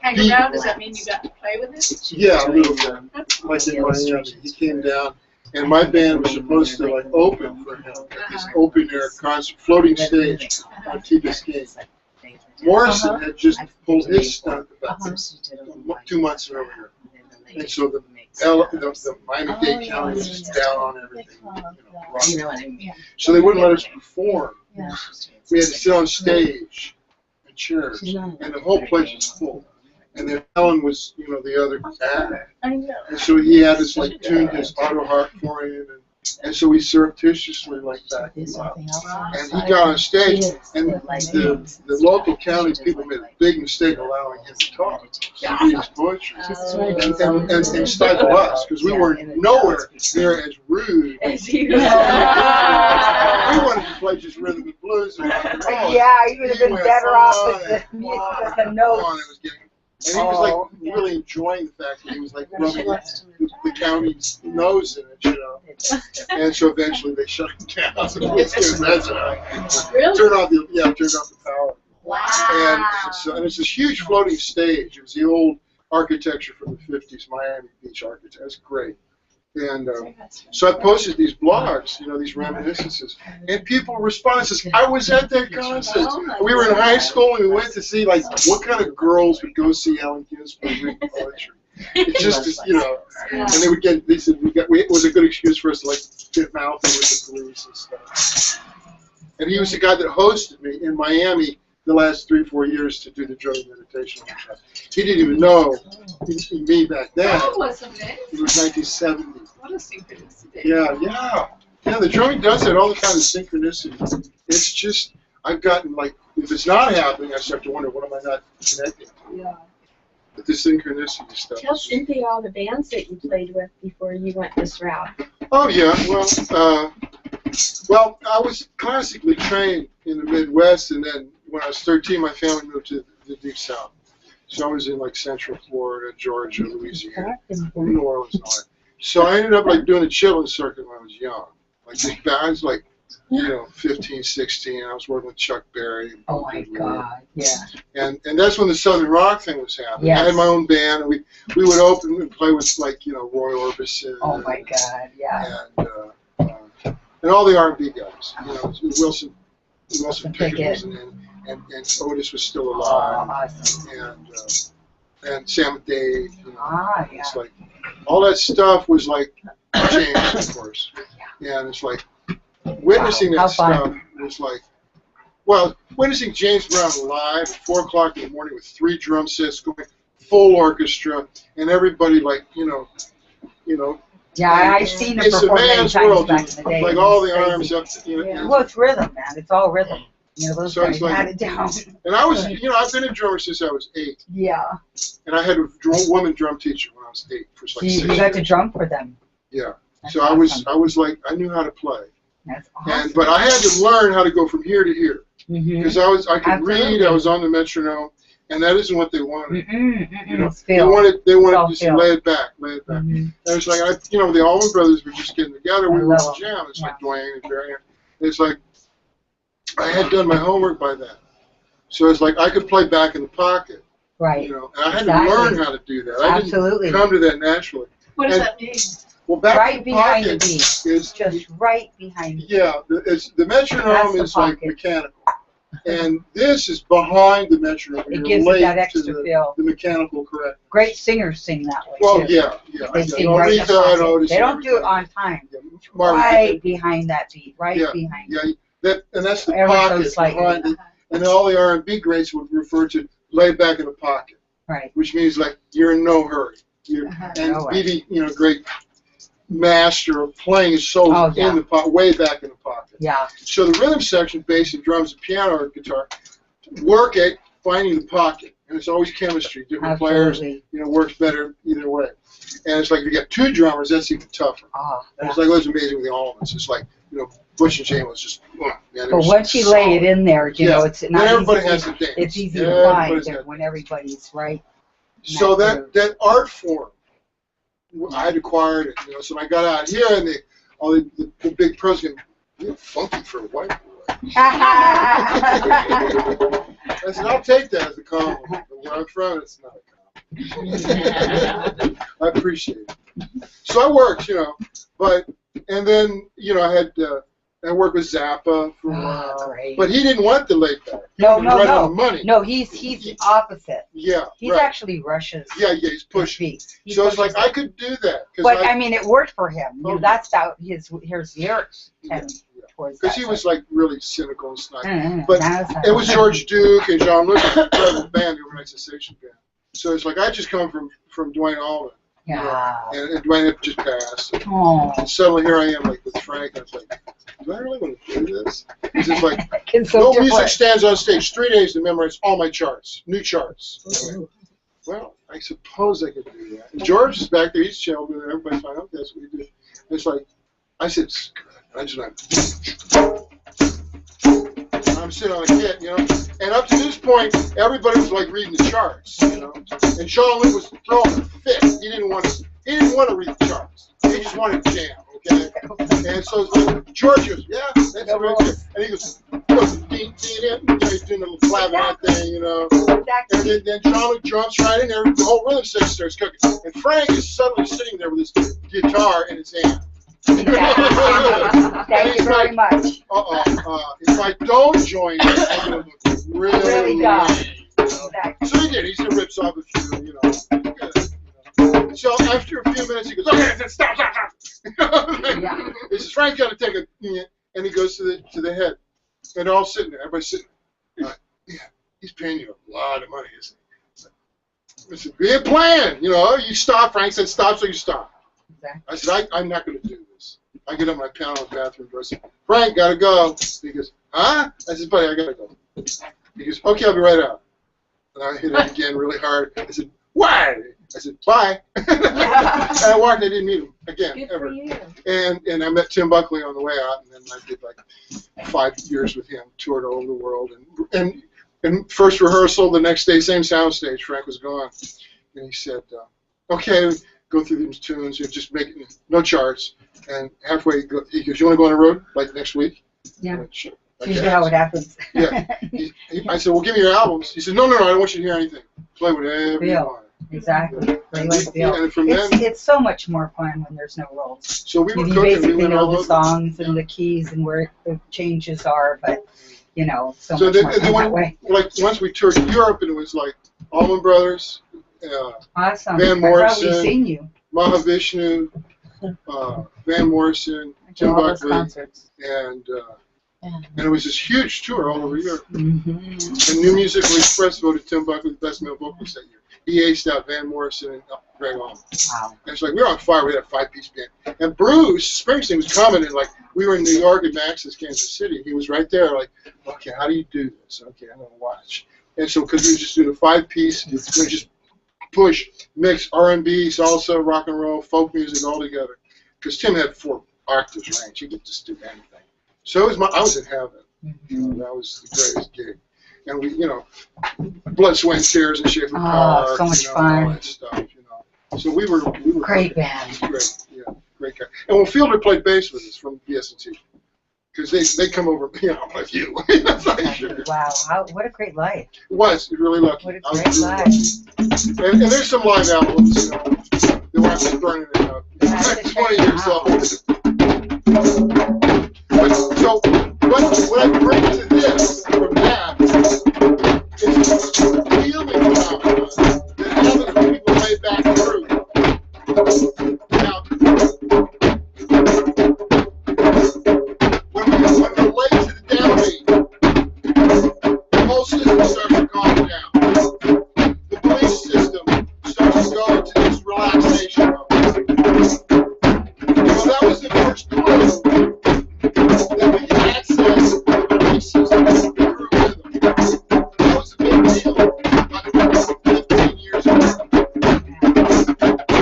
Hang around, does that mean you got to play with it? Yeah, a little bit. Like in Miami, he came down, and my band was supposed to like open for him at this open air concert, floating stage on Key Biscayne. Morrison had just pulled his stunt about 2 months earlier, and so the Miami-Dade County was just down on everything. You know what I mean? So they wouldn't let us perform. We had to sit on stage in chairs, and the whole place was full. And then Ellen was, you know, the other act. And so he had us like tune his auto harp for him, and so we surreptitiously like backed him up. And he got on stage, and the local county people made a big mistake allowing him to talk, to read his poetry, and stifle us, because we were nowhere near as rude. We wanted to play just rhythm and blues and rock and roll. Yeah, you would have been He went better off with on the music, with and the on, notes. it was getting- And he was like really enjoying the fact that he was like rubbing the county's nose in it, you know. And so eventually they shut him down. That's right. Really? Turned off the power. Wow. And it's this huge floating stage. It was the old architecture from the 50s, Miami Beach architecture. It's great. And so I posted these blogs, these reminiscences, and people responded. Says, I was at that concert. We were in high school, and we went to see like what kind of girls would go see Allen Ginsberg read poetry. It's just, and they would get. They said it was a good excuse for us to like get mouthy with the police and stuff. And he was the guy that hosted me in Miami the last 3-4 years to do the drug meditation workshop. He didn't even know me back then. That was amazing. It was 1970. What a synchronicity. Yeah, the drumming does that, all the kind of synchronicity. It's just, I've gotten, like, if it's not happening, I start to wonder, what am I not connecting to? Yeah. But the synchronicity stuff. Tell Cynthia all the bands that you played with before you went this route. Oh, yeah, well, I was classically trained in the Midwest, and then when I was 13, my family moved to the Deep South. So I was in, like, Central Florida, Georgia, Louisiana, New Orleans, and all that. So I ended up, like, doing a chitlin circuit when I was young. Like, I was, like, 15, 16. I was working with Chuck Berry. Oh my God, yeah. And that's when the Southern Rock thing was happening. Yes. I had my own band, and we would open and play with, like, Roy Orbison. Oh my God, yeah. And all the R&B guys. Wilson Pickett Pickett. was in, and Otis was still Oh, alive. awesome. And Sam and Dave. Yeah. It's like, all that stuff was like James, of course. And it's like, witnessing Wow, that how stuff fun. was like, well, witnessing James Brown live at 4 o'clock in the morning with 3 drum sets going, full orchestra, and everybody like, Yeah, I've seen him it's a perform many man's times world, back dude. in the day. Like It all was the crazy. arms up, Well, it's rhythm, man. It's all rhythm. Those So guys it's like- had it down. And I was, I've been a drummer since I was 8, Yeah. and I had a woman drum teacher when I was 8 for like You 6 got to years. drum for them. Yeah. That's So awesome. I was like, I knew how to play. That's awesome. But I had to learn how to go from here to here. Mhm. Because I could read, Absolutely. I was on the metronome, and that isn't what they wanted. It's They Phil. wanted just Self-feel. lay it back. And Mhm. it's like, the Allman Brothers were just getting together, we I were love in jam. It's Yeah. like Dwayne and Barry. It's like, I had done my homework by then. So it's like, I could play back in the pocket, Right. and I had Exactly. to learn how to do that. I Absolutely. didn't come to that naturally. What does And- that mean? Well, back in Right the behind the pocket beat. is Just right behind it. yeah, the metronome That's the is like pocket. mechanical, and this is behind the metronome. It You're gives it late that to extra the, feel. the mechanical correct. Great singers sing that way, Well, too. yeah. They I sing know right in the Aretha and pocket. Otis They and don't do it everybody. on time. Yeah, Marvin Right Gaye. behind that beat. Right Yeah, behind. Yeah, and that's the Ever so pocket slightly. behind it. And all the R&B greats would refer to lay back in the pocket, Right. which means like you're in no hurry. You're, and No way. BB, great master of playing his solos Oh, yeah. in the pocket, way back in the pocket. Yeah. So the rhythm section, bass and drums and piano or guitar, work at finding the pocket. And it's always chemistry. Different players, Absolutely. works better either way. And it's like if you got 2 drummers, that's even tougher. Oh, And yeah. it's like, it was amazing with the Allmans. It's like, Butch and Jane was just, man, they But were once you lay it in there, Yeah. it's Then not everybody easy. has to dance. It's easy Yeah, to find everybody's got- when everybody's right. So That's that art form, I had acquired it, So when I got out here and all the big pros going, you're funky for a white boy. I said, I'll take that as a compliment. But where I'm from, it's not a compliment. I appreciate it. So I worked, and then, I worked with Zappa for a while. Oh, great. But he didn't want the laid back. He No, wanted no, right no. on the money. No, he's the opposite. Yeah, He's right. actually Russia's He's pushing. beat. He So it's like, pushes I could do that. But I mean, it worked for him. Oh, That's how his lyrics Yeah, tend towards Because that he was side. like really cynical and snide. Mm, but that's how- It was George Duke and John Lucas, the band, the Overnight Sensation band. So it's like I just come from Dwayne Allman, Yeah. and Dwayne had just passed. Oh. And suddenly here I am, like with Frank, and it's like, do I really want to do this? It's just like, It's so no different. music stands on stage 3 days to memorize all my charts, new charts. Well, I suppose I could do that. And George is back there, he's chilled, and everybody's fine. Okay, that's what we do. And it's like, I said, screw it. I just went, I'm sitting on a kit, and up to this point, everybody was like reading the charts, And Sean Lee was throwing a fit. He didn't want to read the charts. He just wanted to jam, okay? And so it's like, George goes, yeah, that's right there. And he goes, he's doing a little clavinet thing, you know. And then John jumps right in there, the whole rhythm section starts cooking. And Frank is suddenly sitting there with his guitar in his hand. Thank you very much. If I don't join you, I'm going to look really dumb. lame. So he did. He just rips off a few, you know. So after a few minutes, he goes, okay, stop. He says, Frank's got to take a, and he goes to the head. And they're all sitting there. Everybody's sitting there. Yeah, he's paying you a lot of money, isn't he? I said, be a plan. You know, you stop. Frank said stop, so you stop. Exactly. I said, I'm not going to do this. I get up my piano in the bathroom door. I said, Frank, got to go. He goes, huh? I said, buddy, I got to go. He goes, okay, I'll be right out. And I hit it again really hard. I said, why? I said, bye. And I walked. I didn't meet him again, Good ever. for you. And I met Tim Buckley on the way out, and then I did like 5 years with him, toured all over the world. And first rehearsal, the next day, same soundstage, Frank was gone. And he said, okay, go through these tunes, you're just making no charts. And halfway, he goes, you want to go on the road, like next week? Yeah. I went, sure. Usually how it happens. Yeah. I said, well, give me your albums. He said, no, I don't want you to hear anything. Play whatever you want. Exactly. Play like Bill. And from then, It's so much more fun when there's no rules. so we were You cooking. We basically went know all the over. songs and the keys and where the changes are, but you know, so So much then, more and fun then that way. like once we toured Europe, and it was like Allman Brothers, Awesome. Van I've Morrison. probably seen you. Mahavishnu, Van Morrison, Tim All those Buckley, concerts. and it was this huge tour all over Europe. Mm-hmm. And New Musical Express voted Tim Buckley the best male vocalist that year. He aced out Van Morrison and Greg Allman. Wow. And it's like, we were on fire. We had a 5-piece band. And Bruce Springsteen was commenting, like, we were in New York at Max's, Kansas City. He was right there, like, okay, how do you do this? Okay, I'm going to watch. And so, because we were just doing a 5-piece, we just push, mix R&B, salsa, rock and roll, folk music all together. Because Tim had 4 octaves range. He could just do anything. So it was I was in heaven. You know, that was the greatest gig. And we, you know, Blood, Sweat, and Tears and Schaefer Park, so much you know, fun. all that stuff, you know. So we were Great band. Great, yeah, great guy. And when Fielder played bass with us from BS&T, because they come over, you know, like you. That's like, sure. Wow, what a great life. It was really lucky. What a I was great really life. lucky. And there's some live albums, you know, that were actually burning it up. That's Like a 20 shame. years old. But so what I bring to this from that is the healing phenomenon that happens when people lay back through. Now, when we lay to the downbeat, the whole system starts to calm down. The belief system starts to go into this relaxation mode. Well, that was the first clue that we can access the belief system through rhythm. That was a big deal about 15 years ago.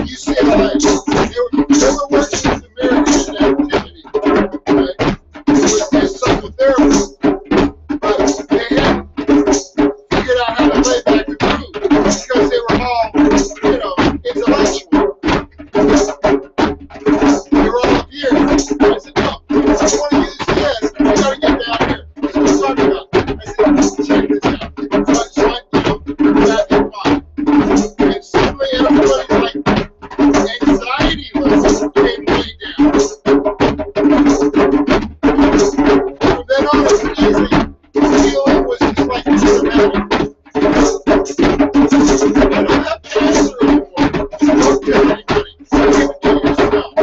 UCLA, they were working with American activity, right? With psychotherapy, but they hadn't figured out how to lay back the groove because they were all, you know, intellectual. They were all up here. I said, no, if you want to use this, you got to get down here. That's what I'm talking about. I said, check this out. So I, you know, that in mind. And suddenly everybody's like, anxiety levels came way down. From then on, it was easy. The feeling was just like cinematic. I don't have cancer anymore. Don't tell anybody. Give it to yourself.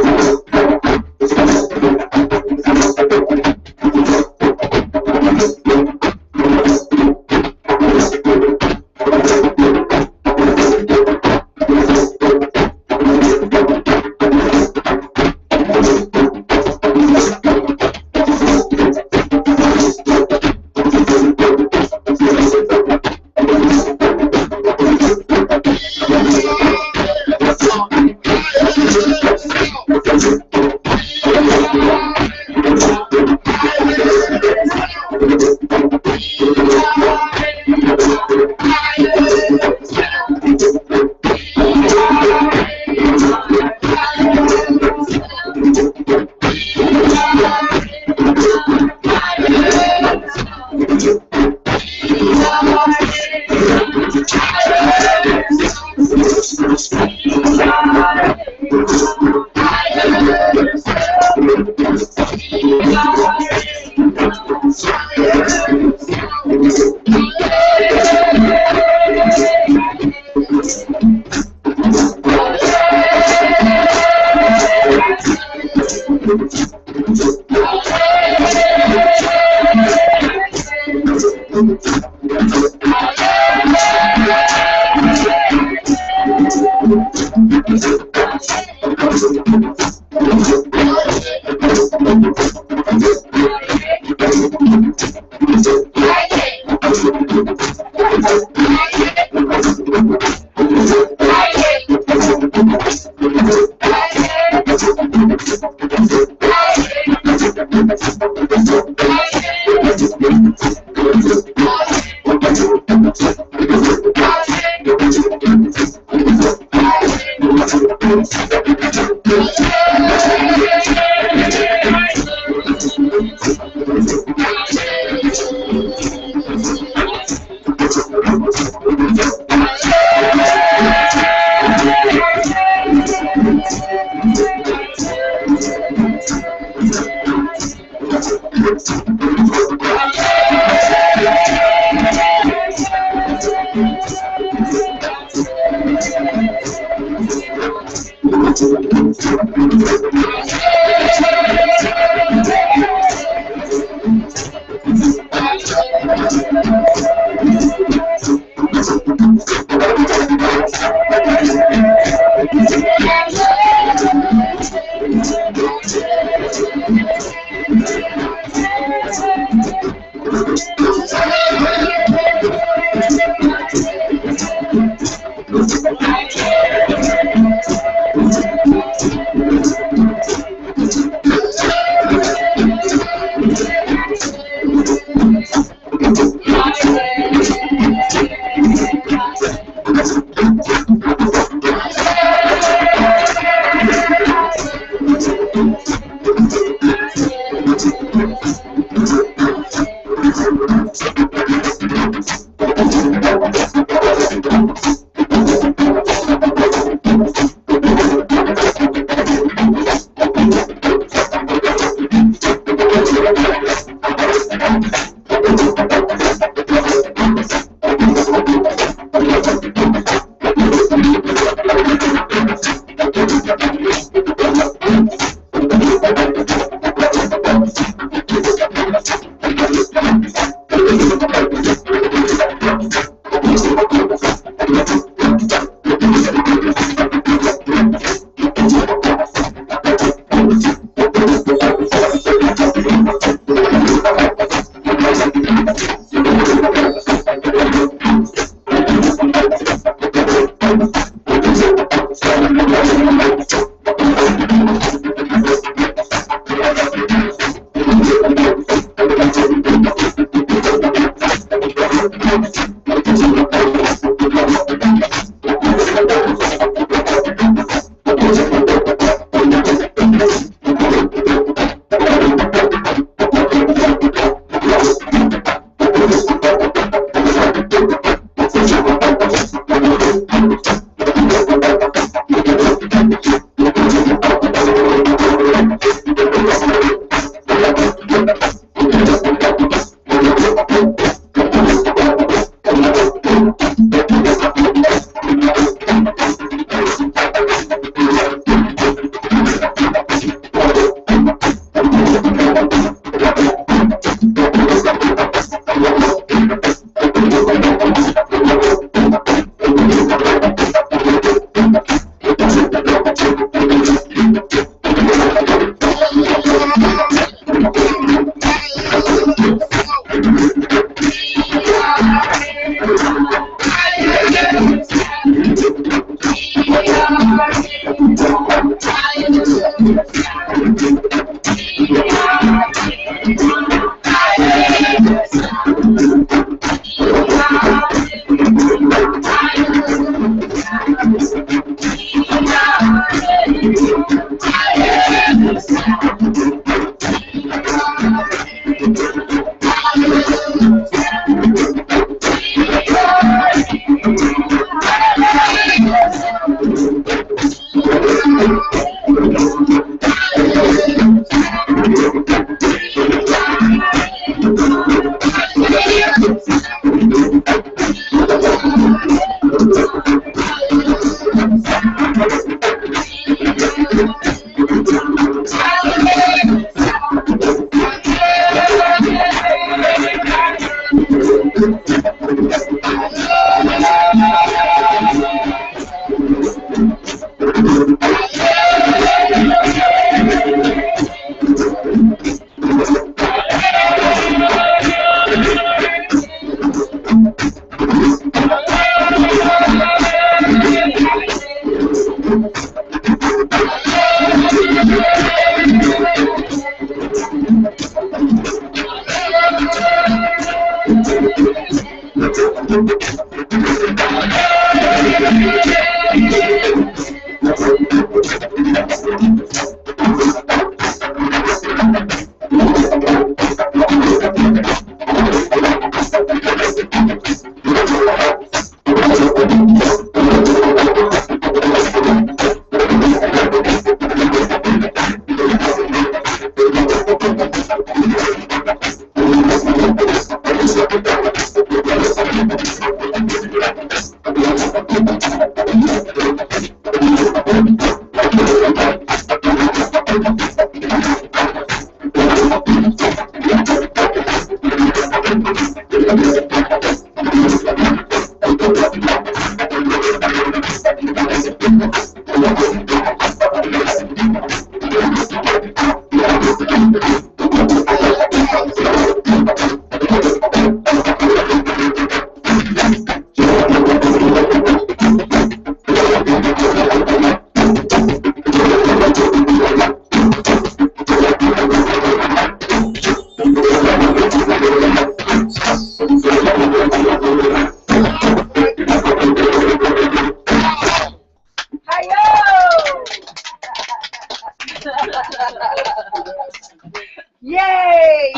Yay!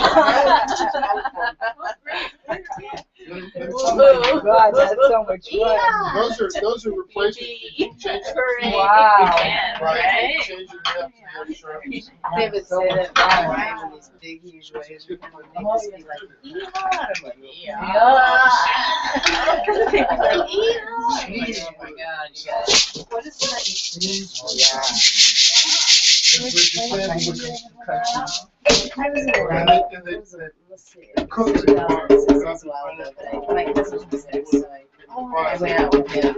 Whoa. God, that's so much fun. Those are replacement. You can change it. Wow. Right. You can change it up to have sharpness. They would say that about waves and these big, huge waves. They just be like, "Yeehaw." I'm like, "Yeah." Jeez, oh my God, you guys. What is I was in let's see, it was 2006 as well, but my cousin was 6, so I went out with him.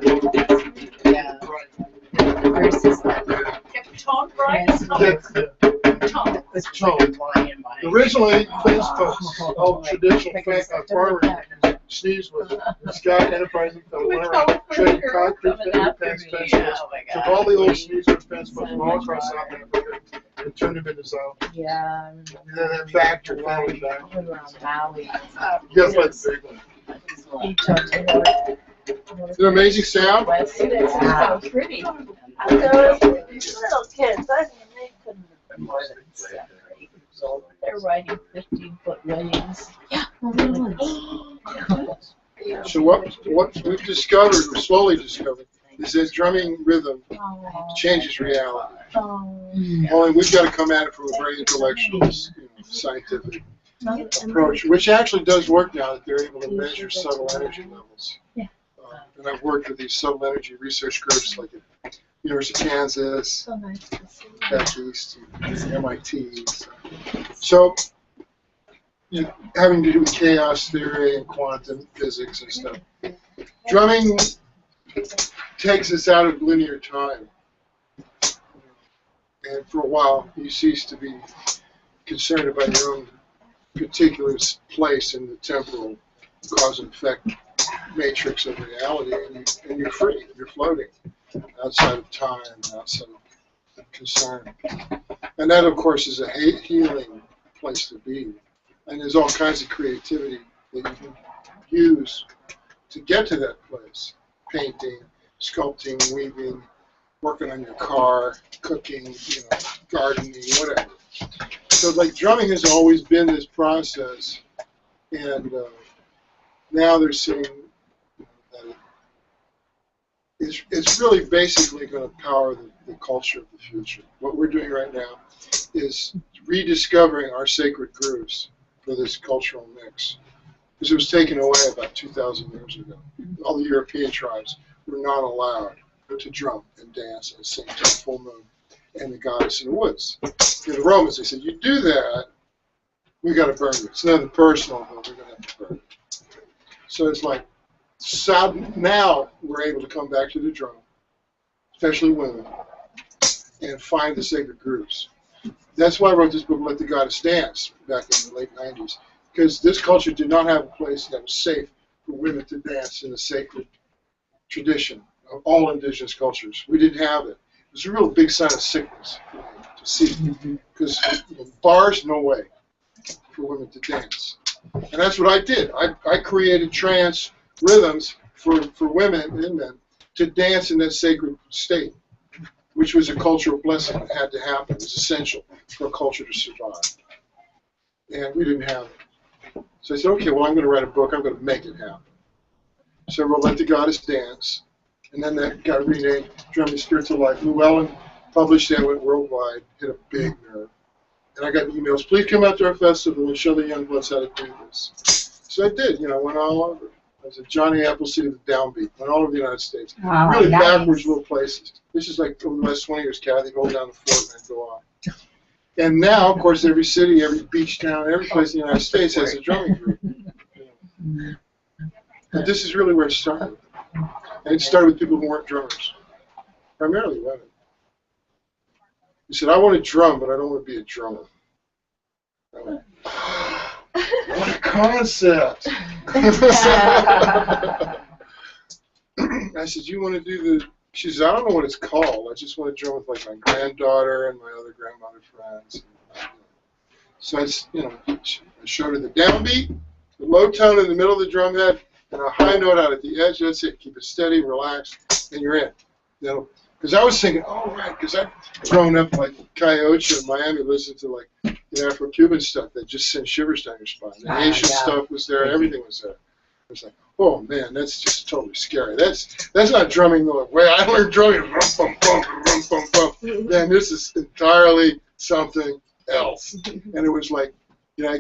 Yeah. Versus Tom Bryan. was flying by. Originally, fence posts, all traditional farmer Steve's was Scott Enterprise that went around trading concrete fence posts. Took all the old Steve's fence posts from all across South Africa and turned them into South. Yeah. And then that factory finally back. Around Valley. Yes, like the big one. He took it. It's an amazing sound. So pretty. Those little kids, I mean, they couldn't have been more than 7 or 8 years old. They're riding 15-foot waves. Yeah. So what we've discovered, or slowly discovered, is that drumming rhythm changes reality. Only we've got to come at it from a very intellectual, scientific approach, which actually does work now that they're able to measure subtle energy levels. And I've worked with these subtle energy research groups like at University of Kansas, So nice to see. back east, and MIT. So, having to do with chaos theory and quantum physics and stuff. Drumming takes us out of linear time. And for a while, you cease to be concerned about your own particular place in the temporal cause and effect matrix of reality, and you're free, you're floating outside of time, outside of concern. And that, of course, is a healing place to be. And there's all kinds of creativity that you can use to get to that place. Painting, sculpting, weaving, working on your car, cooking, gardening, whatever. So like drumming has always been this process, and now they're seeing that it's really basically going to power the culture of the future. What we're doing right now is rediscovering our sacred grooves for this cultural mix. because it was taken away about 2,000 years ago. All the European tribes were not allowed to drum and dance and sing to the full moon and the goddess in the woods. To the Romans, they said, you do that, we got to burn you. It's nothing personal, but we're going to have to burn you. So it's like, now we're able to come back to the drum, especially women, and find the sacred grooves. That's why I wrote this book, Let the Goddess Dance, back in the late 90s, because this culture did not have a place that was safe for women to dance in the sacred tradition of all indigenous cultures. We didn't have it. It was a real big sign of sickness for me to see, because bars, no way for women to dance. And that's what I did. I created trance rhythms for women and men to dance in that sacred state, which was a cultural blessing that had to happen. It was essential for a culture to survive. And we didn't have it. So I said, okay, well, I'm going to write a book. I'm going to make it happen. So I wrote Let the Goddess Dance. And then that got renamed Drumming Spiritual Life. Llewellyn published that, went worldwide, hit a big nerve. And I got emails, please come out to our festival and show the young bloods how to do this. So I did, went all over. I was at Johnny Appleseed of the Downbeat, went all over the United States. Oh, really nice. backwards little places. This is like over the last 20 years, Kathy, hold down the fort and go on. And now, of course, every city, every beach town, every place in the United States has a drumming group. And this is really where it started. And it started with people who weren't drummers, primarily women. He said, I want to drum, but I don't want to be a drummer. I went, what a concept. I said, you want to do the, she says, I don't know what it's called. I just want to drum with like my granddaughter and my other grandmother friends. So I showed her the downbeat, the low tone in the middle of the drum head, and a high note out at the edge. That's it. Keep it steady, relax, and you're in. Because I was thinking, oh, right, because I've grown up like Coyote in Miami, listening to like the Afro-Cuban stuff that just sent shivers down your spine. The Asian stuff was there, everything was there. I was like, oh man, that's just totally scary. That's not drumming the way I learned drumming. Rum, bum, bum, rum, bum, bum. Man, this is entirely something else. And it was like,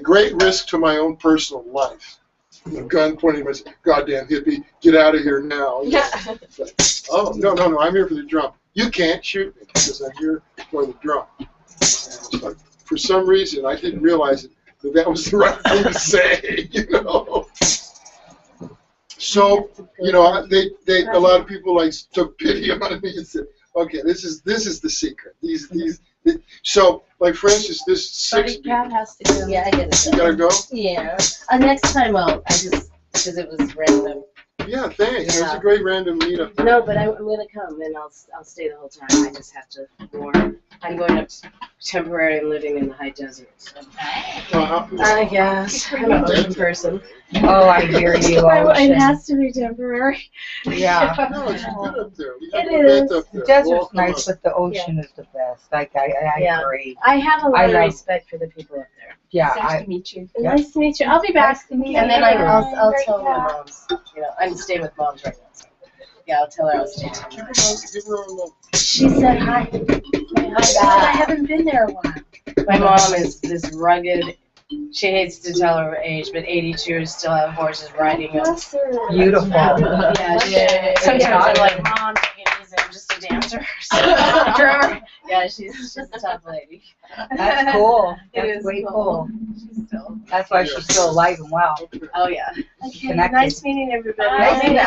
great risk to my own personal life. The gun pointing at my goddamn hippie, get out of here now. Like, oh, no, I'm here for the drum. You can't shoot me because I'm here for the drum. And it's like, for some reason, I didn't realize that was the right thing to say, So, a lot of people like took pity on me and said, okay, this is the secret. So, like for instance, this 6 beat. Cat has to go. Yeah, I get it. You gotta go? Yeah. Next time because it was random. Yeah, thanks. It was a great random meetup. No, but I'm gonna come and I'll stay the whole time. I just have to warn. I'm going up temporary and living in the high desert. So. I guess I'm an ocean person. Oh, I hear you. It Ocean. has to be temporary. Yeah. No, it's good up there. We It have an event is. up there. The desert's Walk nice, them but the ocean is the best. Like, I Yeah. agree. I have a lot I of like- respect for the people up there. Yeah, Nice to meet you. Yeah. Nice to meet you. I'll be back. Nice to meet And then you. I'll tell my moms. I'm staying with moms right now. So. Yeah, I'll tell her I'll stay till up. Give her a look. She said hi. I said I haven't been there a while. My mom is this rugged. She hates to tell her age, but 82, still have horses riding them. beautiful. Yeah, sometimes I'm like, Mom, take it easy. I'm just a dancer. Drummer. Yeah, she's a tough lady. That's cool. It That's is way cool. cool. She's still. That's why she's still alive and well. Oh yeah. Okay. Connected. Nice meeting everybody. Nice meeting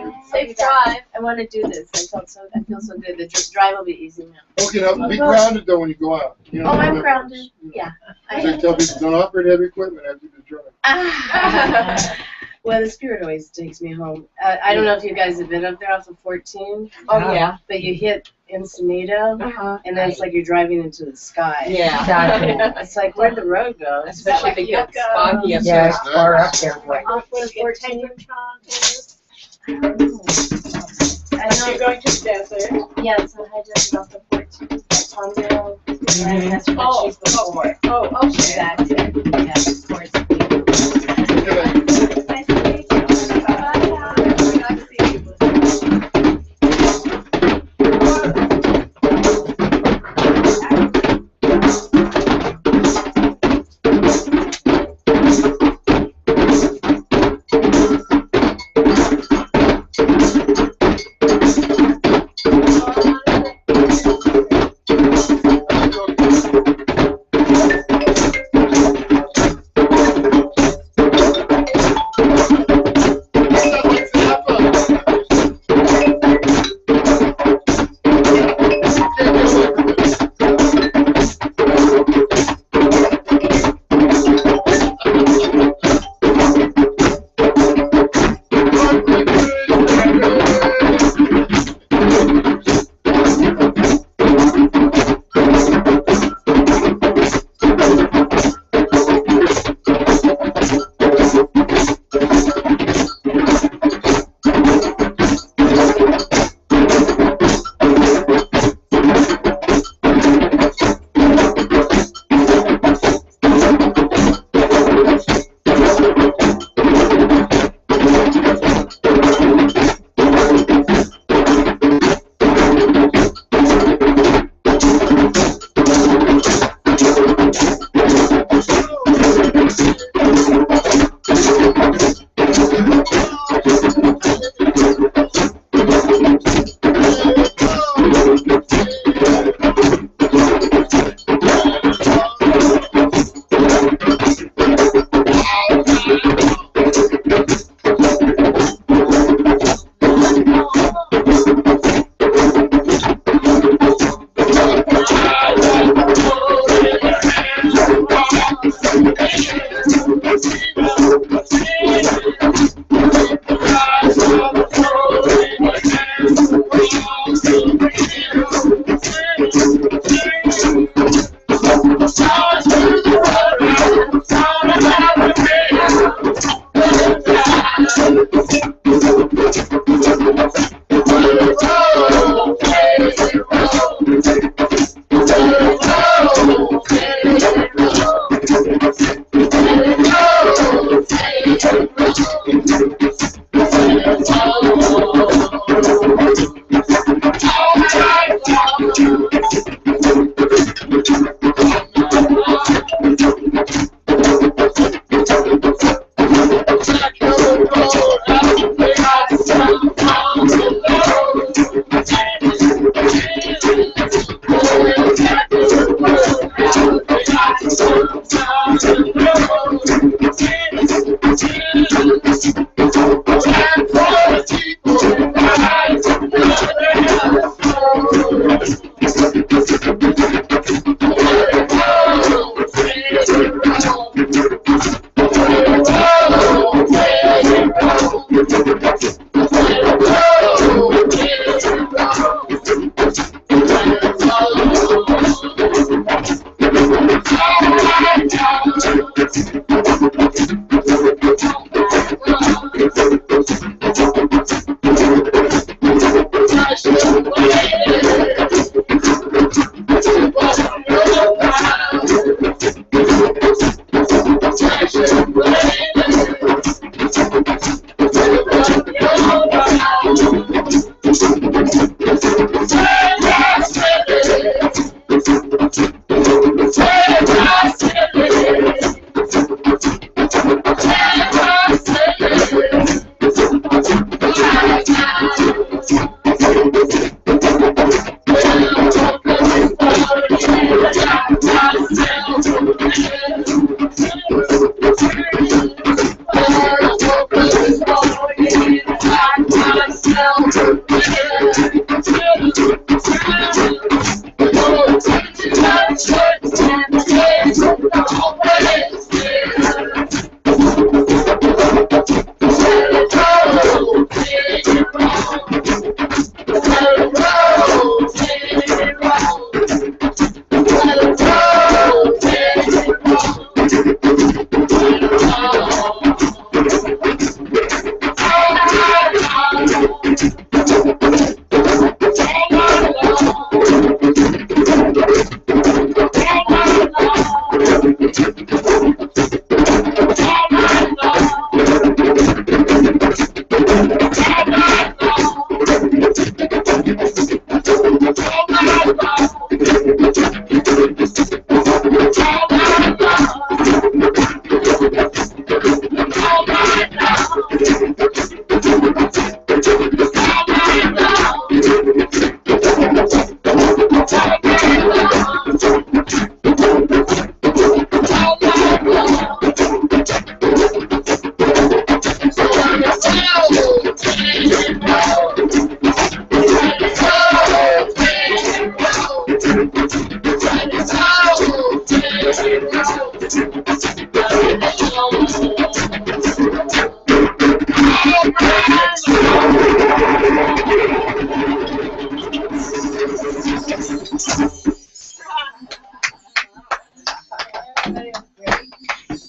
you. Safe drive. I want to do this. I feel so good. The drive will be easy now. Okay, now be grounded though when you go out. Oh, I'm grounded. Yeah. I tell people don't operate heavy equipment after the drive. Well, the spirit always takes me home. I don't know if you guys have been up there off of 14. Oh yeah. But you hit Encinitas, and then it's like you're driving into the sky. Yeah. Exactly. It's like, where'd the road go? Especially if it gets foggy up Yeah, there. it's far up there. Boy. Off 14. Are you going to the desert? Yeah, it's on high desert off the 14. Palmdale. Mhm. That's what she's before. Oh, okay. That's it. Yeah, of course. Nice to meet you. Nice to see you.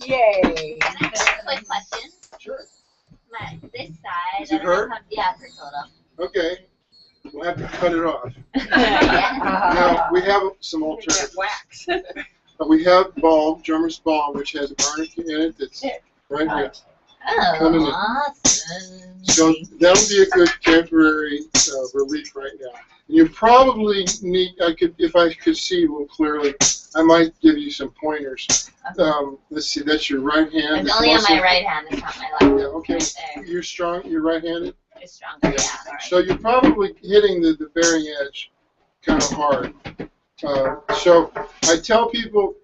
Yay. Can I ask a quick question? Sure. This side. Does it hurt? Yeah, it hurts a little. Okay. We'll have to cut it off. Yeah. Now, we have some alternatives. Wax. We have balm, German's balm, which has a arnica in it that's right here. Coming in. Oh, awesome. So that'll be a good temporary relief right now. And you probably need, if I could see a little clearly, I might give you some pointers. Let's see, that's your right hand. It's only on my right hand, it's not my left. Yeah, okay. Right there. You're strong, you're right-handed? It's stronger, yeah. All right. So you're probably hitting the bearing edge kind of hard. So I tell people,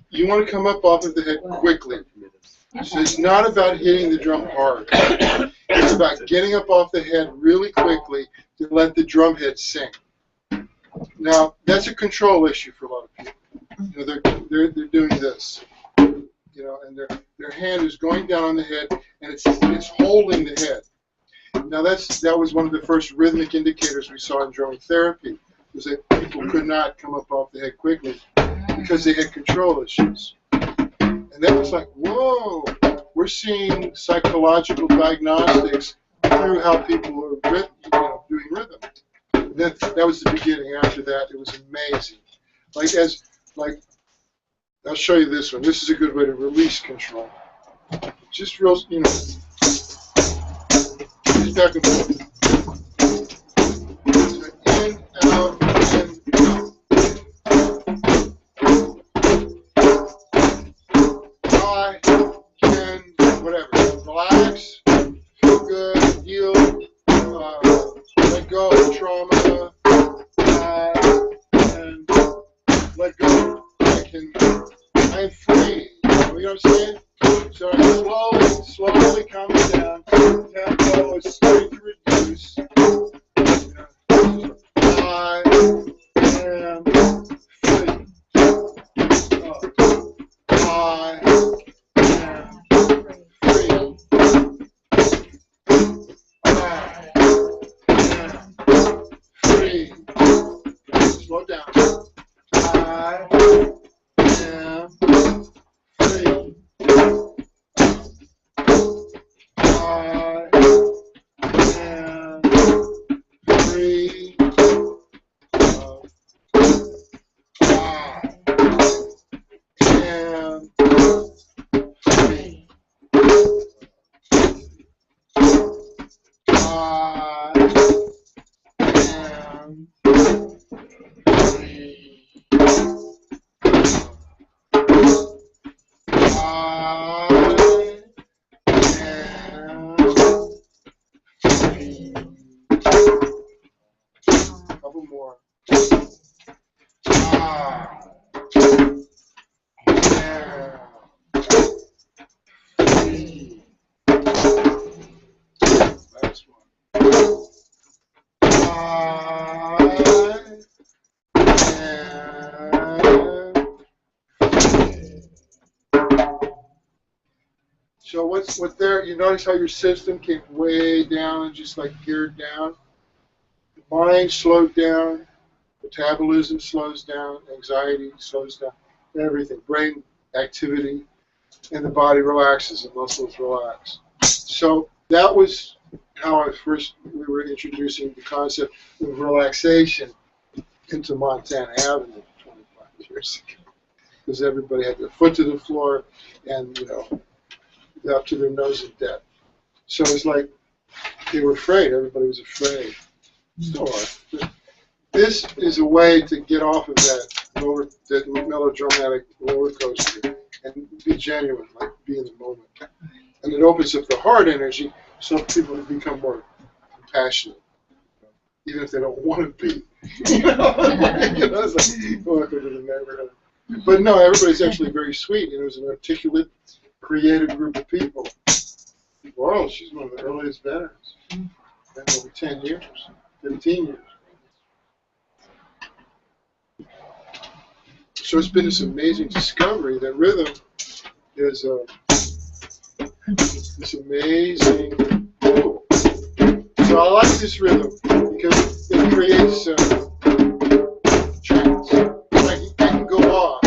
you want to come up off of the head quickly. So it's not about hitting the drum hard. It's about getting up off the head really quickly to let the drum head sink. Now, that's a control issue for a lot of people. You know, they're doing this, you know, and their hand is going down on the head, and it's holding the head. Now, that was one of the first rhythmic indicators we saw in drumming therapy, was that people could not come up off the head quickly because they had control issues. And that was like, whoa, we're seeing psychological diagnostics through how people are doing rhythm. That was the beginning. After that, it was amazing. I'll show you this one. This is a good way to release control. Just real, just back and forth. So in, out, in, out. I can, whatever. Relax, feel good, heal, let go of trauma, and let go. I'm free. You know what I'm saying? So I'm slowly coming down. Tempo is starting to reduce. I am free. I am free. Free. Slow down. I am free. I Couple more. Last one. So what there, you notice how your system came way down and just like geared down? The mind slowed down, metabolism slows down, anxiety slows down, everything, brain activity, and the body relaxes, the muscles relax. So that was how we were introducing the concept of relaxation into Montana Avenue 25 years ago. Because everybody had their foot to the floor and, up to their nose in debt. So it was like they were afraid. Everybody was afraid. Still are. This is a way to get off of that melodramatic roller coaster and be genuine, like be in the moment. And it opens up the heart energy so people can become more compassionate, even if they don't want to be. It's like welcome to the neighborhood. But no, everybody's actually very sweet. It was an articulate, creative group of people. Wow, she's one of the earliest veterans. Been over 10 years, 15 years. So it's been this amazing discovery that rhythm is this amazing tool. So I like this rhythm because it creates trance. I can go on.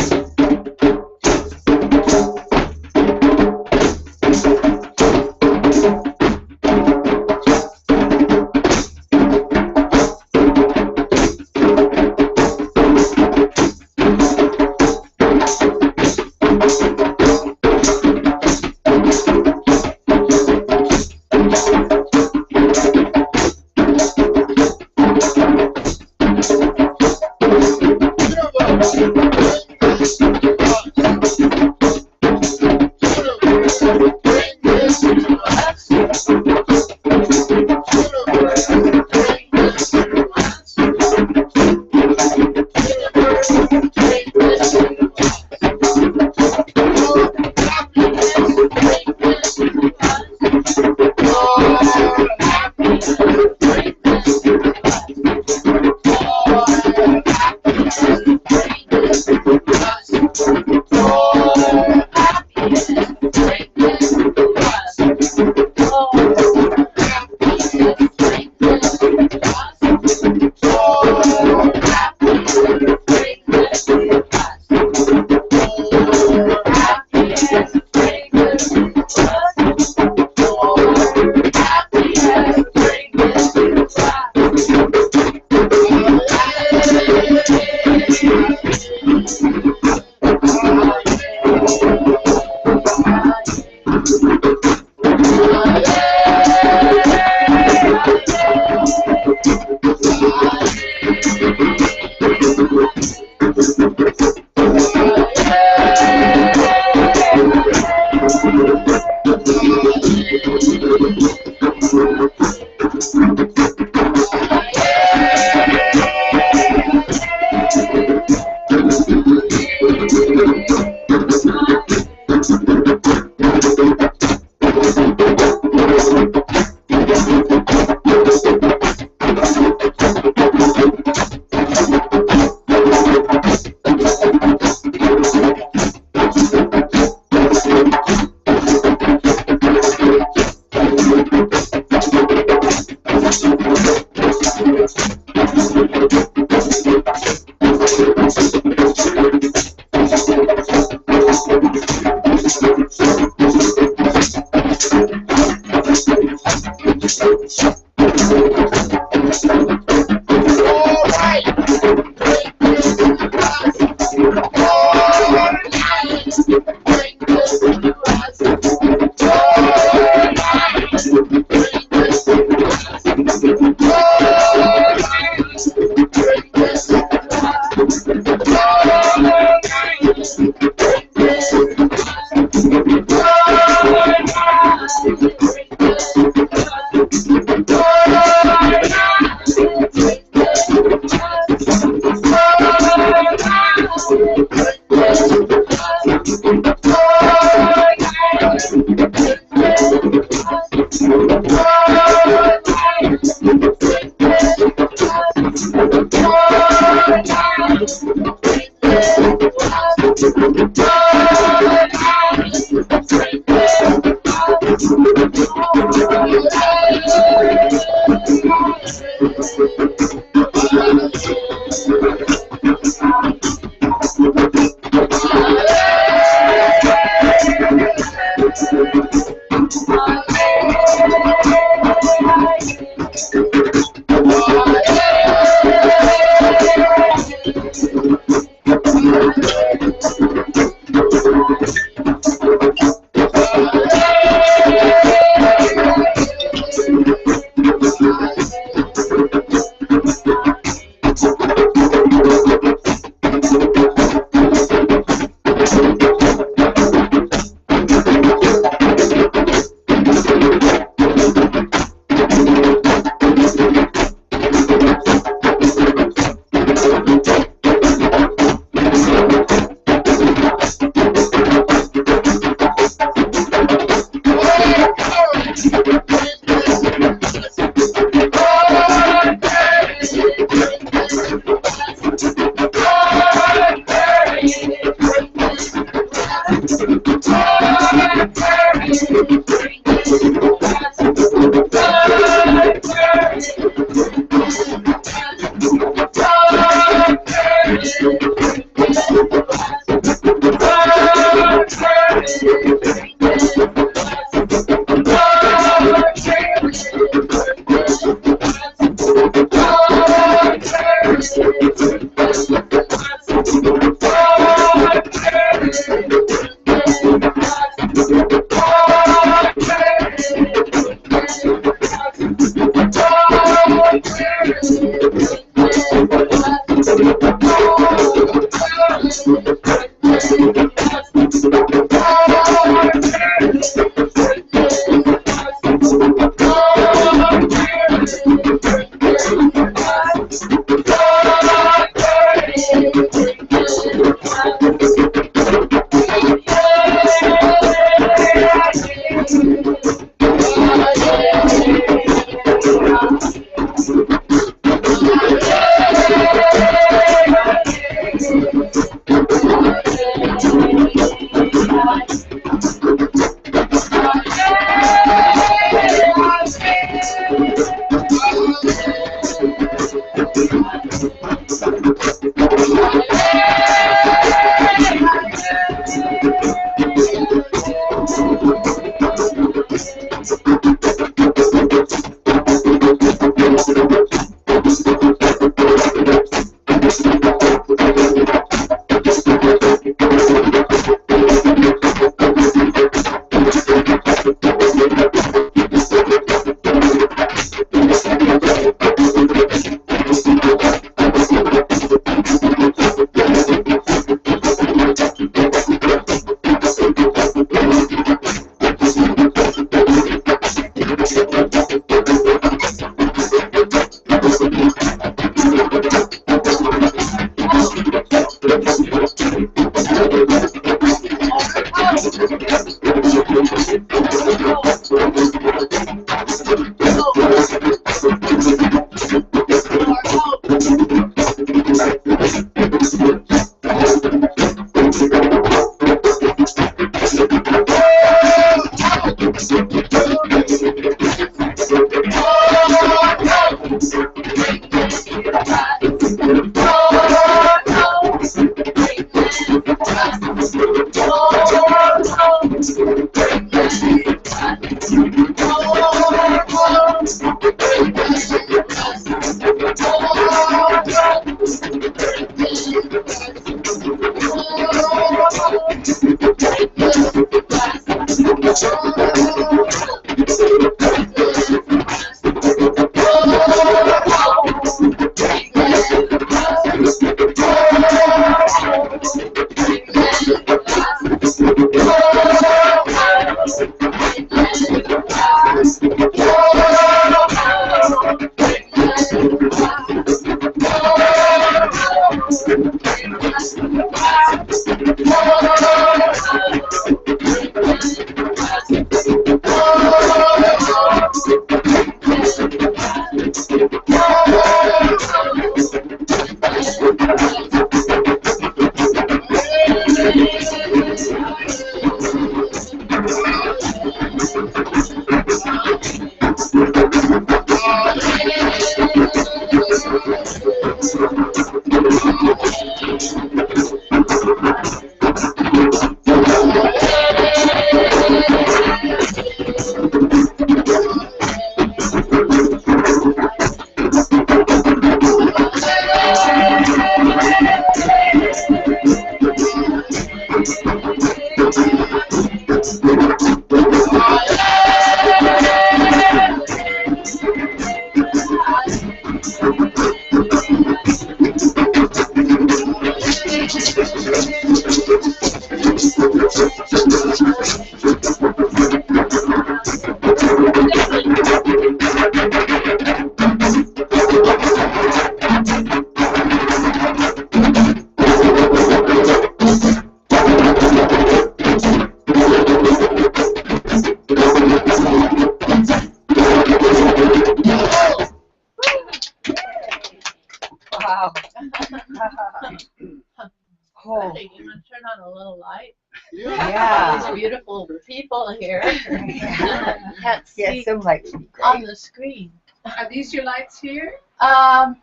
Oh, You want to turn on a little light? Yeah. Yeah. These beautiful people here. Can't yeah, see some lights would be great. on the screen. Are these your lights here? I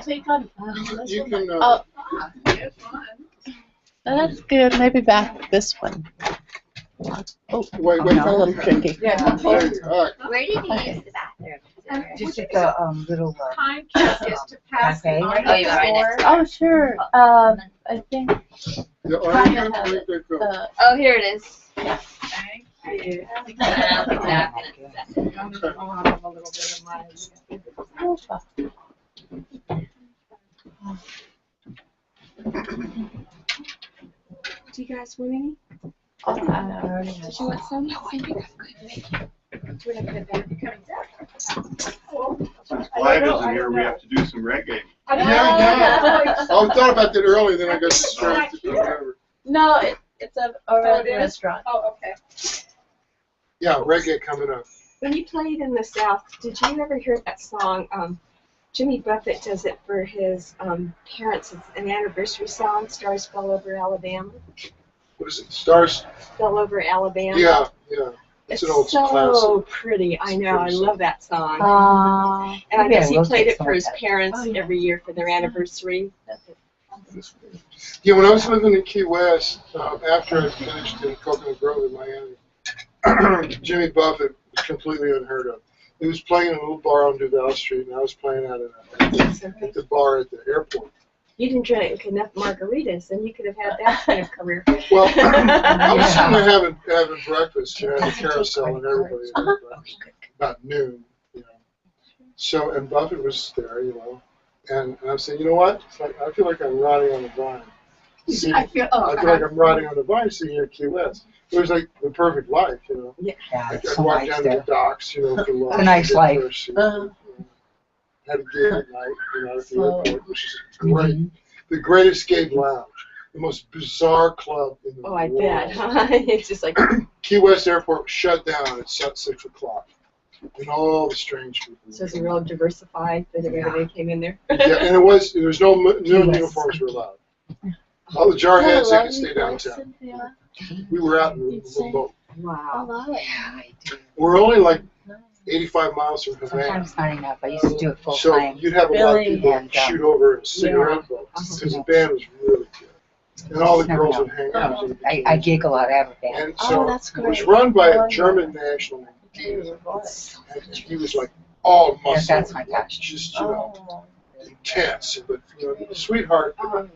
think I'm. You can, Oh, Here's one. that's good. Maybe back this one. Oh, wait, Oh, wait. no. a little tricky. There you go. All right. Where did you use the bathroom? Just at the little Time kiss is to pass Cafe. it on Oh, you are right next the Oh, sure. I think Yeah, all Tanya right, has wait, wait, go. Oh, here it is. Thank you. I don't think that is that. I'm gonna have a little bit of my. Do you guys want any? I already have. Did you want some? Oh, No, I think I'm good. We're not gonna be coming back. Since Clive isn't here, we have to do some reggae. Yeah. Oh, I thought about that earlier, then I got distracted. Whatever. No, it's a it is? restaurant. Oh, okay. Yeah, reggae coming up. When you played in the South, did you ever hear that song? Jimmy Buffett does it for his parents. It's an anniversary song. Stars Fell Over Alabama. What is it? Stars? Fell Over Alabama. Yeah, yeah. It's an old so classic. pretty. I know. I It's pretty love that song. And I Maybe I guess he will played take it some for of his that. parents Oh, yeah. every year for their anniversary. Yeah, when I was living in Key West, after I finished in Coconut Grove in Miami, Jimmy Buffett was completely unheard of. He was playing in a little bar on Duval Street, and I was playing at the bar at the airport. You didn't drink enough margaritas, and you could have had that kind of career. Well, I was sitting there having breakfast, you know, at the carousel, and everybody had breakfast about noon, you know. So, and Buffett was there, you know, and I'm saying, you know what? It's like, I feel like I'm riding on the vine. See, I feel like I'm riding on the vine sitting here at Key West. It was like the perfect life, you know. Yeah, I'd it's so walk nice down to there. the docks, you know, for lunch. a nice get life. fresh, you know, had a gig at night, you know, at the airport, which is great. Mhm. The Great Escape Lounge, the most bizarre club in the Oh, I world. bet. It's just like, Key West Airport was shut down at 6 o'clock. And all the strange people. so it's real diversified that everybody came in there. Yeah, and there was no West. uniforms were allowed. All the jarheads, they could stay Hello, downtown. Cynthia. We were out in the little boat. Wow. Hello. We're only like 85 miles from Havana. Sometimes not enough. I used to do it full So time. you'd have a lot of Really? people And, shoot over in cigarette boats because the band was really good. And all the Never girls know. would hang out. I gig a lot. I have a band. And Oh, so that's it was great. run by Oh, a yeah. German national. Your voice. And he was like all Yeah, muscle. that's my passion. Just, you know, Oh. intense. But, you know, sweetheart. Oh,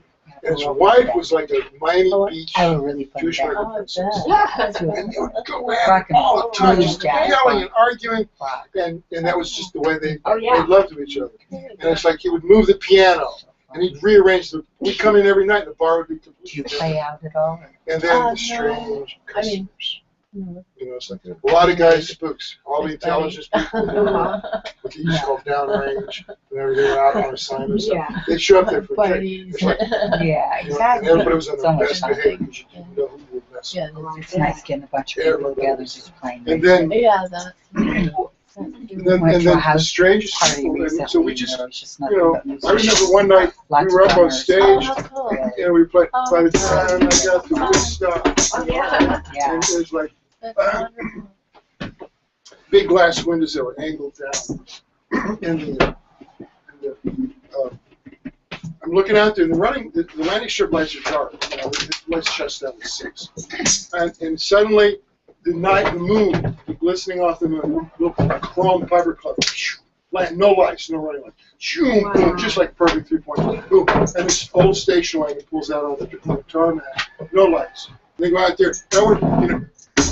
And his wife was like a Miami Beach I have a really fun Jewish band. American I princess. bet. And they would go Rock at and all the time, blues, just jazz, yelling funk. and arguing. Rock. And that was just the way they yeah. loved each other. And it's like he would move the piano and he'd rearrange the. We'd come in every night and the bar would be Do you completely play different. out at all? And then Oh, the strange I mean, customers. no. You know, it's like a lot of guys spooks. All the intelligence people, what they used to call downrange, whenever they were out on assignments. Yeah. They'd show up there for a drink. Parties. It's like, Yeah, you know, and exactly. everybody was on So their much best fun. behavior because you didn't know who you were messing Yeah, with. It's nice getting a bunch of people together just playing. And then, yeah, that. Went to a the house strangest party people. And recently. so we and just, there was just you nothing know, but music. I remember one night Lots we were of up on drummers. stage. Oh, how cool. And we played, Oh, by the time I got to Woodstock, Oh, yeah. Yeah. and it was like That's wonderful. big glass windows that were angled down. I'm looking out there, and the landing strip lights are dark. You know, the lights shuts down at 6. And suddenly, the moon, glistening off the moon, little chrome fiber club, no lights, no running lights. Boom, boom, just like perfect 3-point. Boom. And this old station wagon pulls out on the tarmac, no lights. They go out there. Now we're,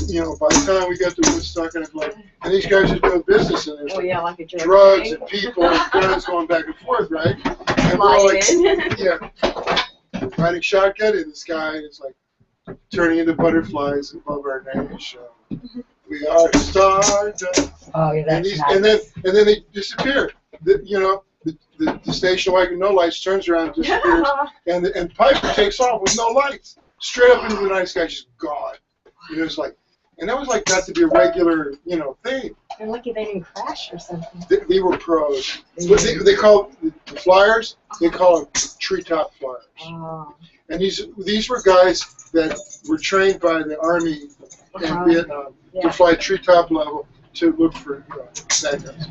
you know, by the time we got to Woodstock, and it's like, and these guys are doing business, and there's Oh, like yeah, like a drug drugs thing. and people and guns going back and forth, right? And we're all like, Lying. yeah, riding shotgun in the sky, and it's like turning into butterflies above our names. We are stardust. Oh, yeah, And, that's these, nice. and then they disappear. You know, the station wagon, no lights, turns around, and disappears, and Piper takes off with no lights, straight up into the night sky, just gone. You know, it's like, and that was like got to be a regular, you know, thing. They're lucky they didn't crash or something. They were pros. What they call the flyers, they call them treetop flyers. Oh. And these were guys that were trained by the Army in Vietnam to fly treetop level to look for bad guys.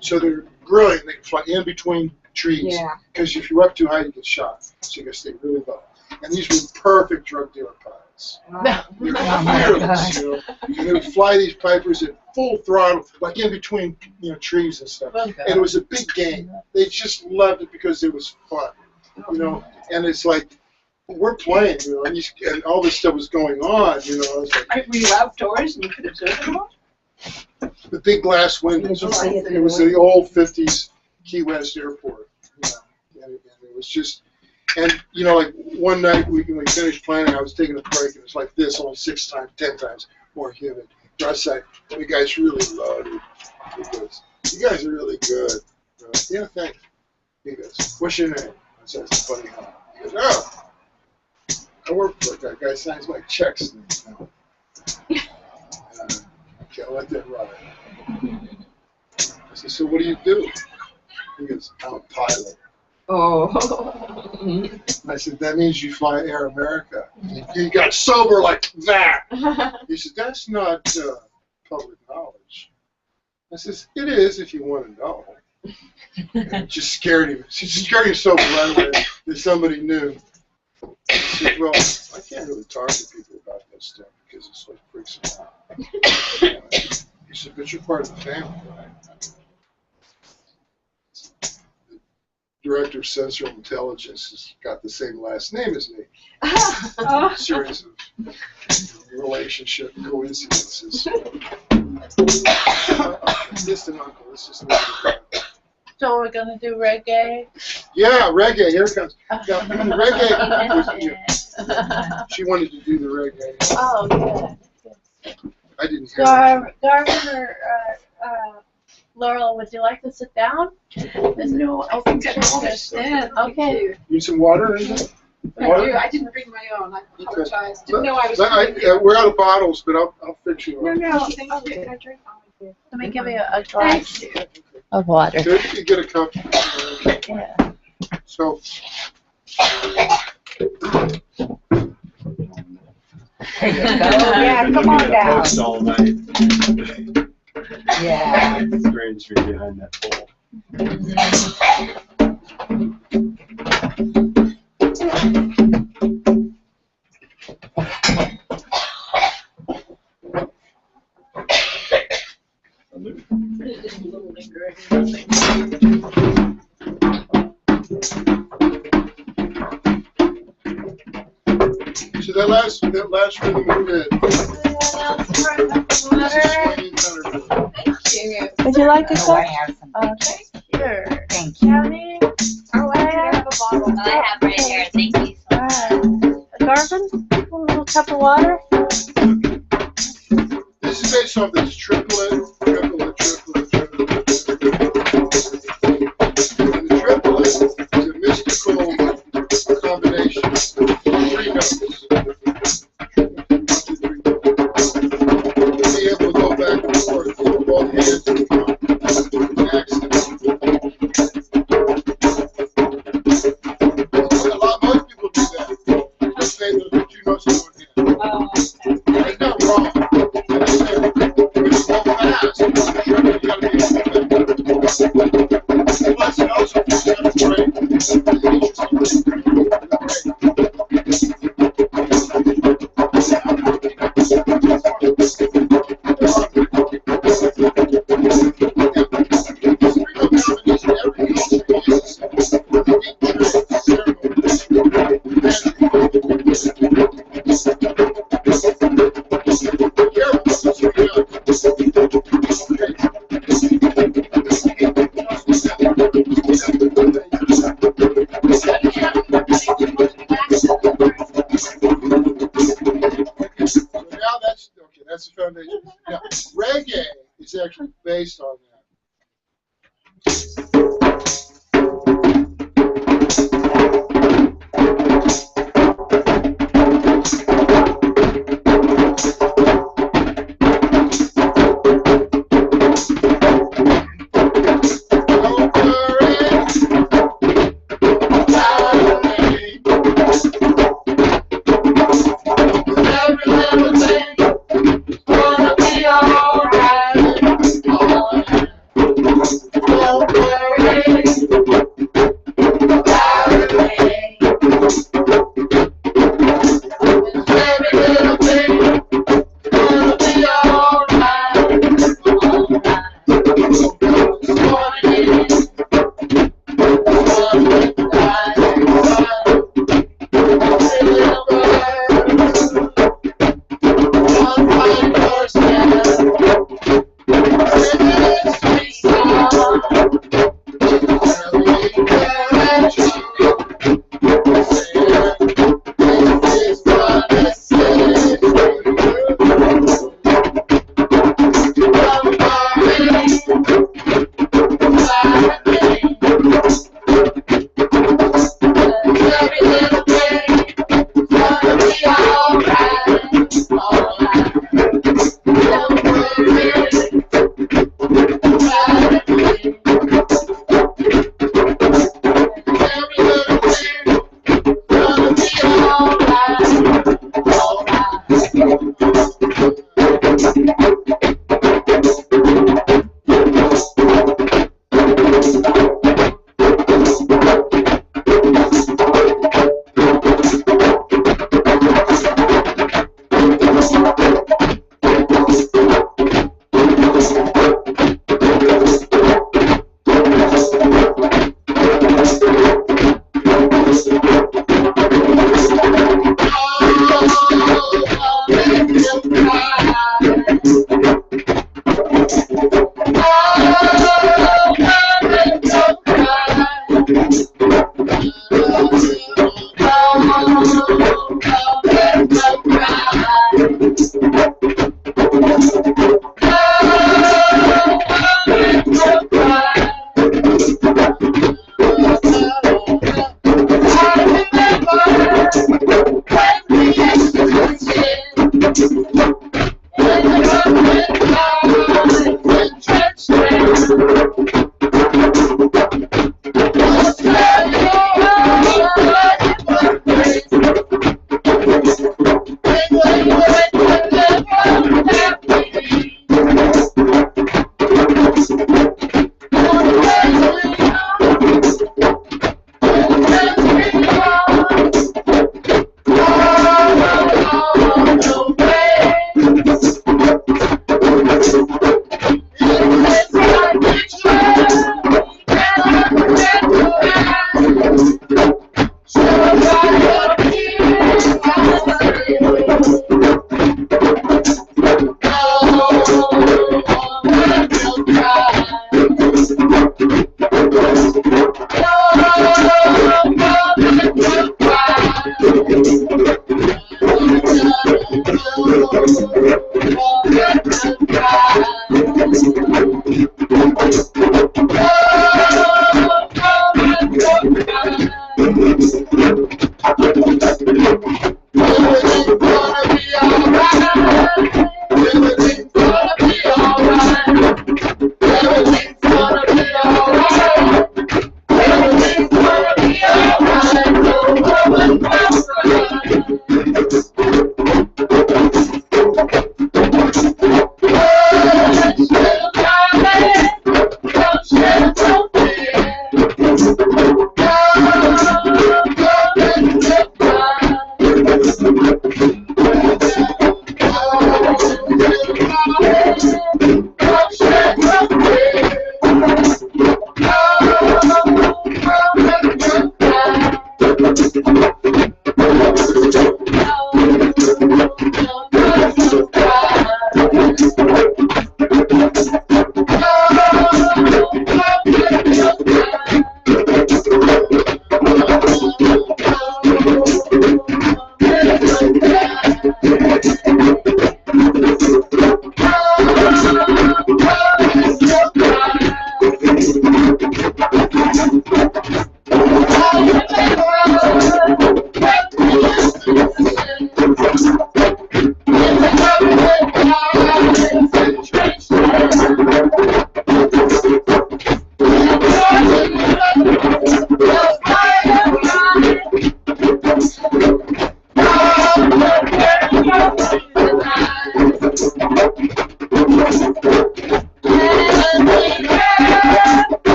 So they're brilliant. They can fly in between trees. Yeah. Because if you're up too high, you get shot. So you got to stay really low. And these were perfect drug dealer pilots. Wow. They're Oh my fearless, you know. And they would fly these Pipers at full throttle, like in between, trees and stuff. And it was a big game. They just loved it because it was fun, And it's like we're playing, and all this stuff was going on, It's like Were you outdoors and you could observe them all? the big glass windows. It was the old '50s Key West airport, and it was just. And, like one night when we finished planning, I was taking a break, and it's like this, only 6 times, 10 times more humid. Outside, the guys really loved it. He goes, "You guys are really good." Yeah, thanks. He goes, "What's your name?" I said, "It's Buddy Holland." He goes, "Oh, I work for a guy. Guy signs my checks." Okay, I'll let that ride. I said, "So what do you do?" He goes, "I'm a pilot." Oh. I said, "That means you fly Air America." He got sober like that. He said, "That's not public knowledge." I says, "It is if you want to know." And it just scared him. She scared him so right away that somebody knew. He said, "Well, I can't really talk to people about that stuff because it's like freaks them out." He said, "But you're part of the family, right?" Director of Central Intelligence has got the same last name as me. A series of relationship coincidences. Distant uncle. Let's just leave it at that. So we're gonna do reggae. Yeah, reggae. Here it comes. Now, reggae. She wanted to do the reggae. Oh, yeah. I didn't hear it. Garvin or Laurel, would you like to sit down? No, I think I don't understand. Okay. Need some water in there? Water? I didn't bring my own. I apologize. Didn't know I was. We're out of bottles, but I'll fix you one. No, Thank oh, you. can I drink? Oh, I did. Let me give you a glass Thank you. of water. Good, you get a cup. Yeah. So, There you go. Yeah, come on down. Post all night. Yeah. Stranger behind that pole. So that last rhythm we did. Would you like a Oh, I cup? have some. Okay, sure. Thank you. County? Oh, I have a bottle. I have right here. Thank you so much. Garvin, a little cup of water? This is based off this triplet. And the triplet is a mystical combination of 3 notes. 1, 2, 3, 4. Be able to go back and forth with both hands and drum. Accents. Most people do that. They say the 2 notes in 1 hand. It's not wrong. I just say, when you go fast, you gotta be able to plus it also gives you a break. That's the foundation. Now, reggae is actually based on that.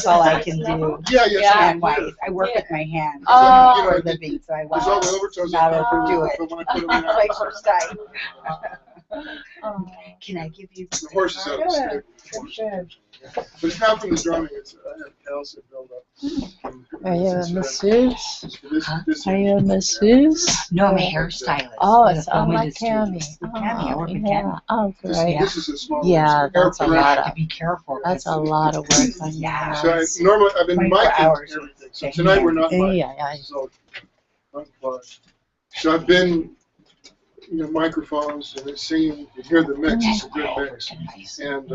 that's all I can do. Yeah, yes. Hand-wise. I work with my hands Oh. for a living, so I There's all want the overtones. not I can't overdo do, it. but when I put them in, like first time. Oh. Can I give you? the horse is out of the stable. But it's not from the drumming, it's calcium buildup. Are you a masseuse? This Are you a masseuse? No, I'm a hairstylist. Oh, for the it's film like industry. Tammy. Tammy, I work with Yeah. Tammy. Oh, This, great. this is a small. Yeah, that's a lot of. Be careful. That's a lot of work on your Yeah. So hands. normally I've been 24 miking hours. everything. So tonight we're not miking. Yeah. So unplugged. So I've been, microphones and it's singing. You hear the mix. It's a good mix. And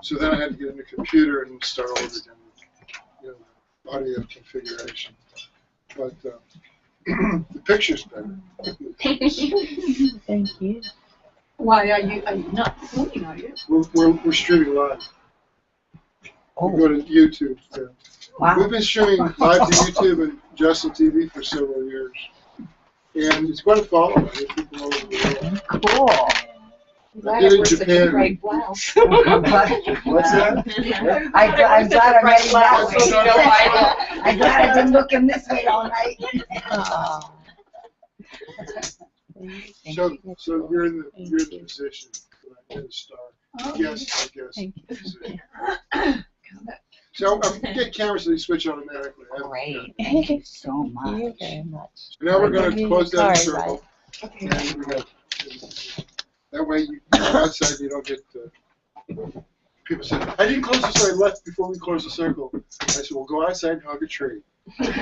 so then I had to get a new computer and start over again. Audio configuration. But the picture's better. Thank you. Why, are you not filming, are you? We're streaming live. We go to YouTube. Yeah. Wow. We've been streaming live to YouTube and Justin TV for several years. And it's quite a following. There's people all over the world. Cool. I did it in Japan. Great blouse. What's that? I'm glad I'm heading that That's so way. I'm glad I didn't look him this way all night. Oh. So you're in the position that I did star. Yes, I guess. Thank So I'm get cameras that you switch automatically. Great. Thank you so you much. very much. So now we're going to close down the Sorry, circle. And we got, that way you outside you don't get people say, I didn't close the circle, I left before we closed the circle. I said, well, go outside and hug a tree. Like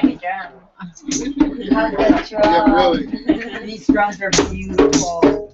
a drum. Hug the drum. Yeah, really. These drums are beautiful.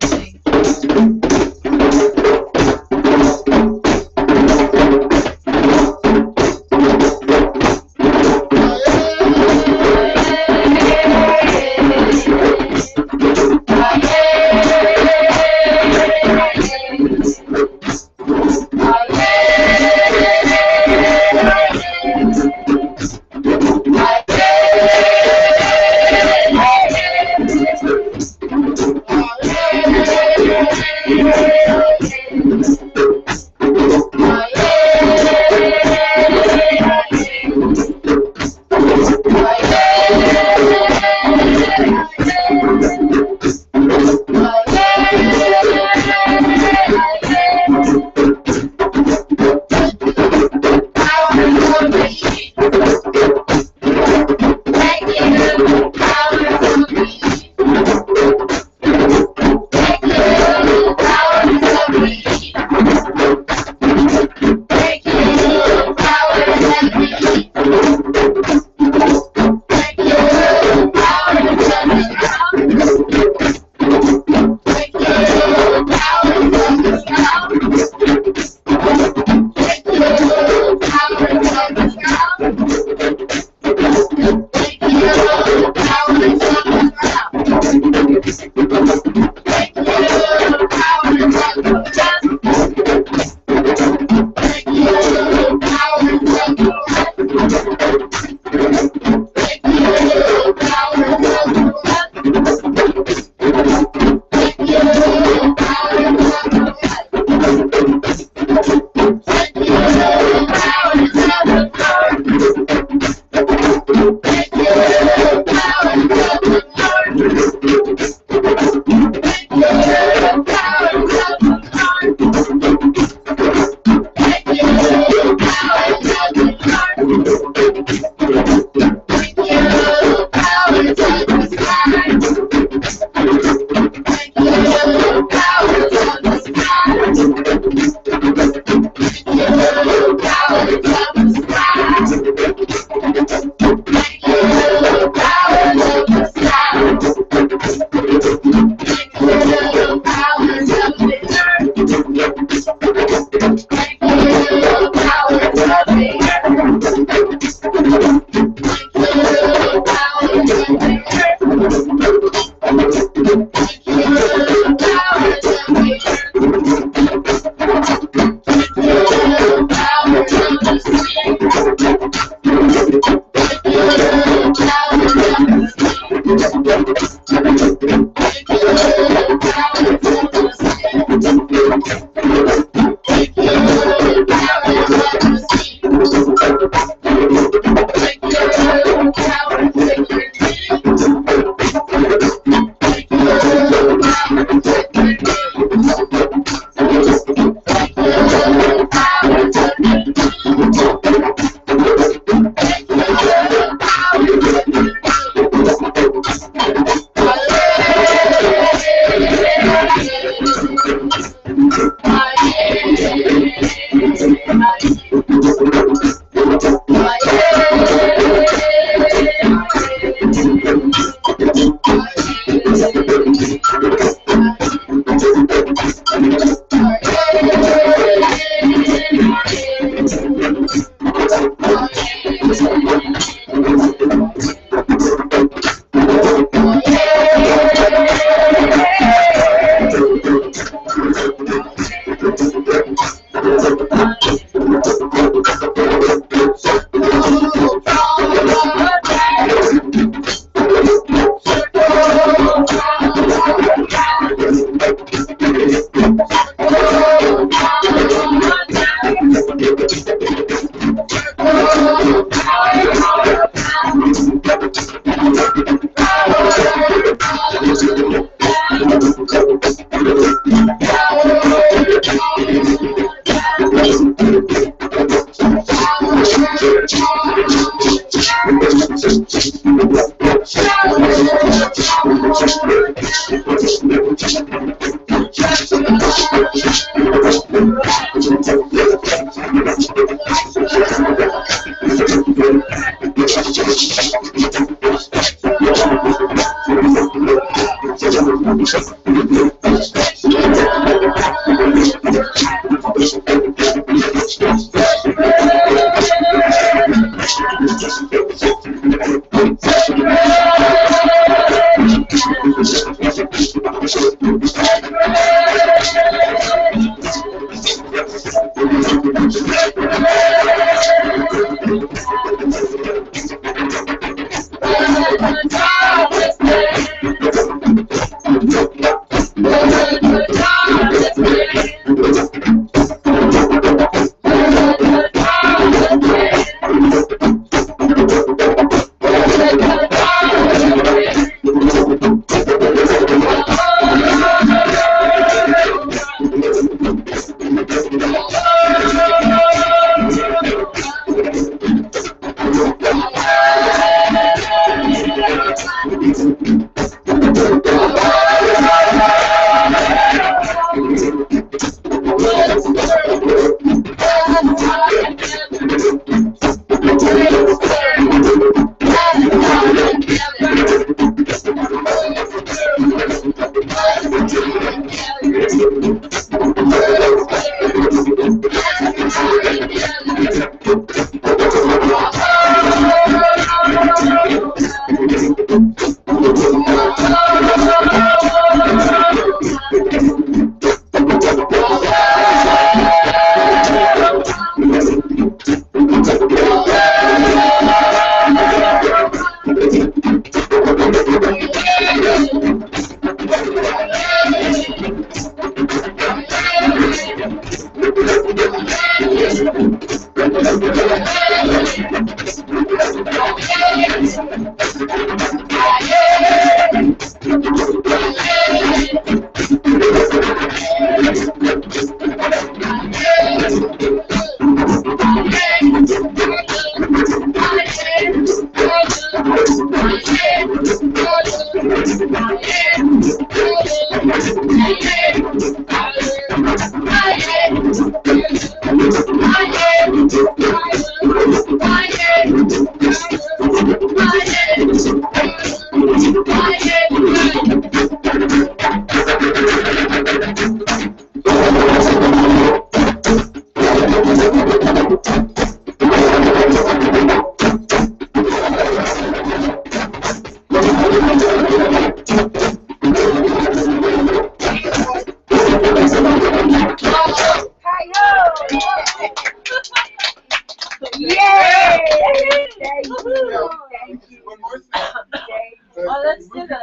Oh, let's do the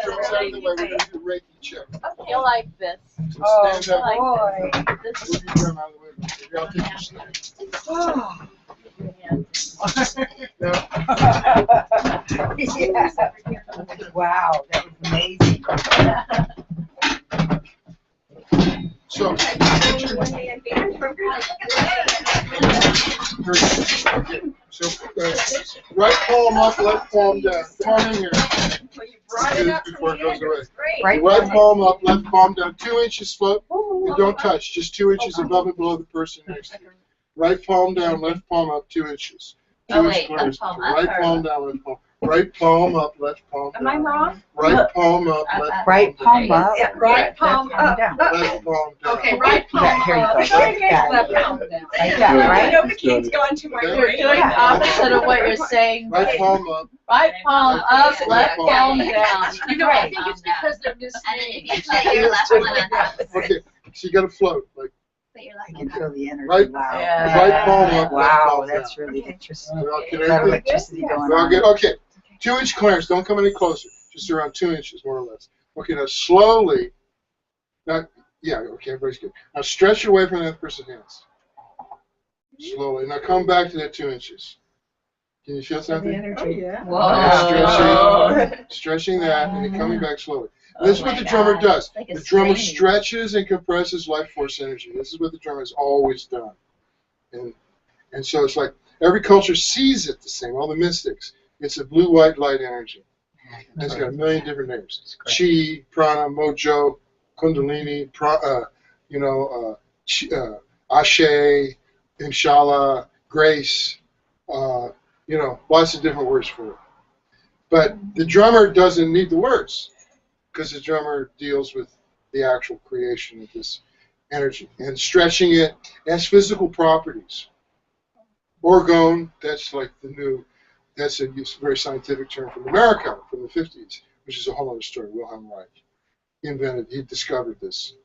Reiki chip. You like this? Oh, Stand up. boy. This Move is your arm out of the way. Maybe I'll take your snap. Oh. Wow, that was amazing. So, so right palm up, left palm down. Come on in here. Before it goes away. Right. Right palm up, left palm down. 2 inches float. And don't touch. Just 2 inches above and below the person next to you. Right palm down, left palm up 2 inches. Oh, wait, left palm up Right or- palm down, left palm. Right palm up, left palm down. Am I wrong? Right palm up, left Right palm palm up. Yeah, right palm up. down. down. Left palm down. Okay, right palm Yeah, here you up. go. Yeah. Left palm down. Like that, right? Novocaine's going to my Okay. You're brain. doing the opposite of what you're saying. Right palm up. Right palm up, left palm down. You know, I think it's because they're And then misnamed. you put your left one on top. Okay, so you gotta float. Like Put your I left can one on feel the energy. Right- Wow. Yeah. right palm up, left Wow, palm that's down. really interesting. We're all A good, lot of everything? electricity going We're all on. good? Okay. 2 inch clearance. Don't come any closer. Just around 2 inches, more or less. Okay, now slowly. Now, yeah, okay, everybody's good. Now stretch away from the other person's hands. Slowly. Now come back to that 2 inches. Can you feel something? Oh, yeah. Whoa. Stretching that and then coming back slowly. This is Oh what my the drummer God. does. It's like a The drummer string. stretches and compresses life force energy. This is what the drummer has always done. And so it's like every culture sees it the same, all the mystics. It's a blue-white light energy. And it's got a million different names. Chi, Prana, Mojo, Kundalini, Ashe, Inshallah, Grace, lots of different words for it. But the drummer doesn't need the words because the drummer deals with the actual creation of this energy and stretching it as physical properties. Orgone, that's like that's a very scientific term from America from the 50s, which is a whole other story. Wilhelm Reich he discovered this.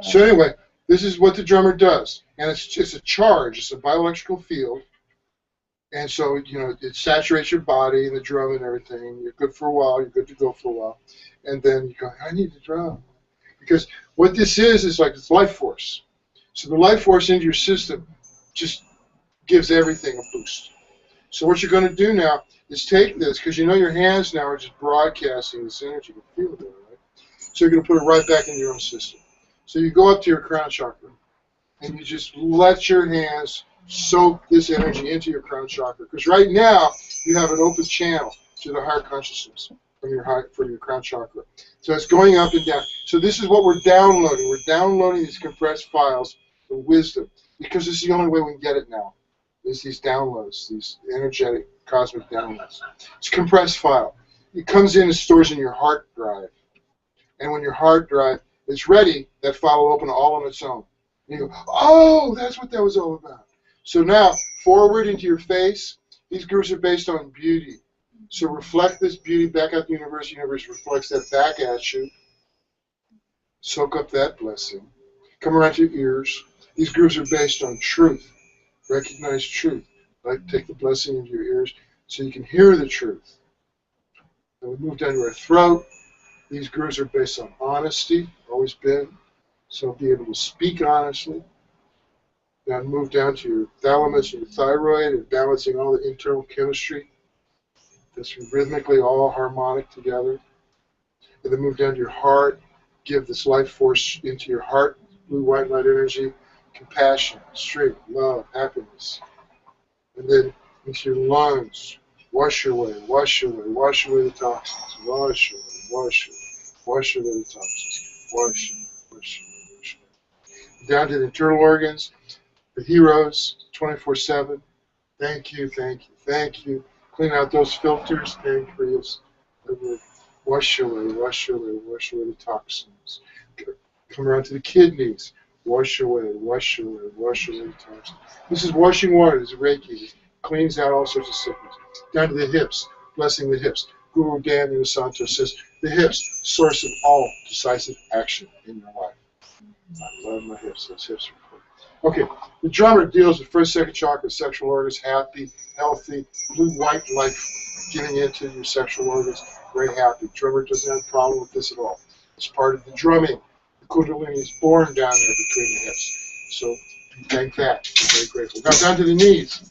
So anyway, this is what the drummer does. And it's just a charge, it's a bioelectrical field. And so, it saturates your body and the drum and everything. You're good for a while, you're good to go for a while. And then you go, I need the drum. Because what this is like it's life force. So the life force into your system just gives everything a boost. So what you're going to do now is take this, because your hands now are just broadcasting this energy. You can feel it there, right? So you're going to put it right back in your own system. So you go up to your crown chakra, and you just let your hands soak this energy into your crown chakra. Because right now, you have an open channel to the higher consciousness from your crown chakra. So it's going up and down. So this is what we're downloading. We're downloading these compressed files of wisdom, because this is the only way we can get it now. Is these downloads, these energetic cosmic downloads. It's a compressed file. It comes in and stores in your hard drive. And when your hard drive is ready, that file will open all on its own. And you go, oh, that's what that was all about. So now, forward into your face, these groups are based on beauty. So reflect this beauty back out the universe. The universe reflects that back at you. Soak up that blessing. Come around to your ears. These groups are based on truth. Recognize truth. Like take the blessing into your ears so you can hear the truth. And we move down to our throat. These grooves are based on honesty, always been. So be able to speak honestly. Then move down to your thalamus and your thyroid and balancing all the internal chemistry. That's rhythmically all harmonic together. And then move down to your heart. Give this life force into your heart, blue, white, light energy. Compassion, strength, love, happiness. And then into your lungs, wash away the toxins, wash away the toxins, wash away. Down to the internal organs, the heroes, 24/7. Thank you. Clean out those filters, pancreas, liver. Wash away the toxins. Come around to the kidneys. Wash away the toxins. This is washing water. This is Reiki. It cleans out all sorts of sickness. Down to the hips, blessing the hips. Guru Daniel Santos says, the hips, source of all decisive action in your life. I love my hips. Those hips are cool. Okay, the drummer deals with first, second chakra, sexual organs, happy, healthy, blue-white life, getting into your sexual organs, very happy. Drummer doesn't have a problem with this at all. It's part of the drumming. The Kundalini is born down there between the hips. So Thank that. Very grateful. Now down to the knees.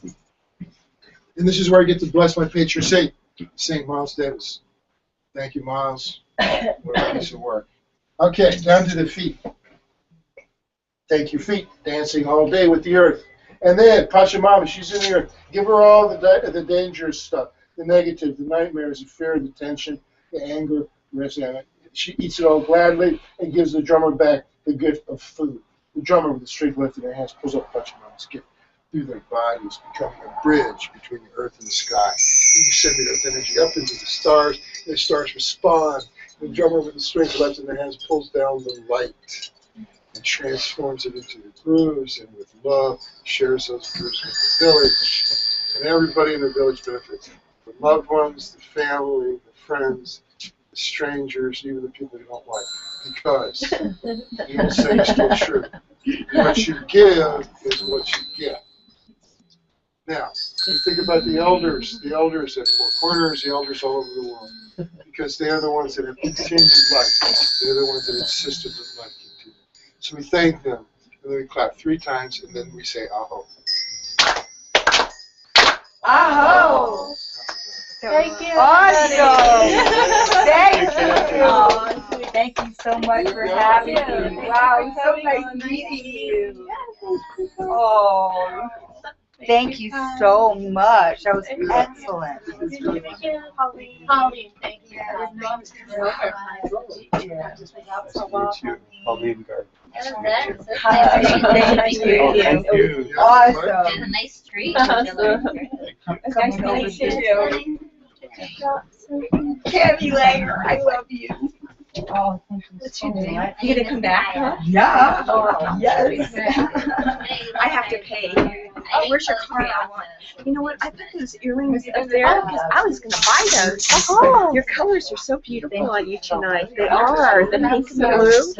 And this is where I get to bless my patron saint, St. Miles Davis. Thank you, Miles. What a piece of work. Okay, down to the feet. Take your feet, dancing all day with the earth. And then, Pachamama, she's in the earth. Give her all the dangerous stuff, the negative, the nightmares, the fear, the tension, the anger, the resentment. She eats it all gladly and gives the drummer back the gift of food. The drummer with the string left in their hands pulls up Pachamama's gift through their bodies, becoming a bridge between the earth and the sky. You send the earth energy up into the stars, and the stars respond. The drummer with the strings left in their hands pulls down the light and transforms it into the grooves, and with love shares those grooves with the village. And everybody in the village benefits. The loved ones, the family, the friends, the strangers, even the people you don't like. Because, the old saying is still true, what you give is what you get. Now, you think about the elders at Four Corners, the elders all over the world, because they are the ones that have continued life. They're the ones that insisted that life continue. So we thank them, and then we clap 3 times, and then we say aho. Aho! Thank you. Awesome! Thank you. you. Thank you so much for having me. Wow, it's so nice meeting you. Oh, thank you so much. That was excellent. Holly, thank you. Pauline Garden. Thank you. Thank you. Awesome. A nice street. Nice to meet you. Tammy Langer, I love you. Oh, thank you so much. You gonna come back, huh? Yeah. Yes. I have to pay. Oh, where's your card? You know what? I put those earrings up there because I was going to buy those. Oh. Your colors are so beautiful on you tonight. They are. The pink and blue.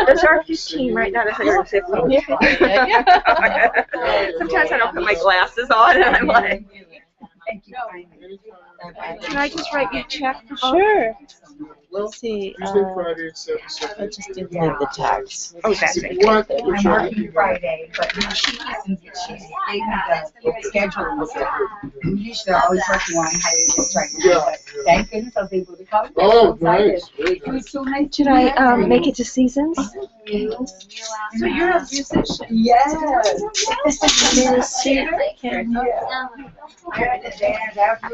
Those are 15, right? Not 150. Sometimes I don't put my glasses on and I'm like, Thank you. can I just write you a check? Sure. Well, See, Tuesday, Friday at 7, I just didn't have the tax. Oh, that's right. What? I'm working Friday, but she gave me the schedule and stuff. Usually I always working on how to just try to do it. Thank goodness I was able to come. Oh, So excited. nice. Very It was nice. so nice. Should I make it to Seasons? So you're a musician? Yes. That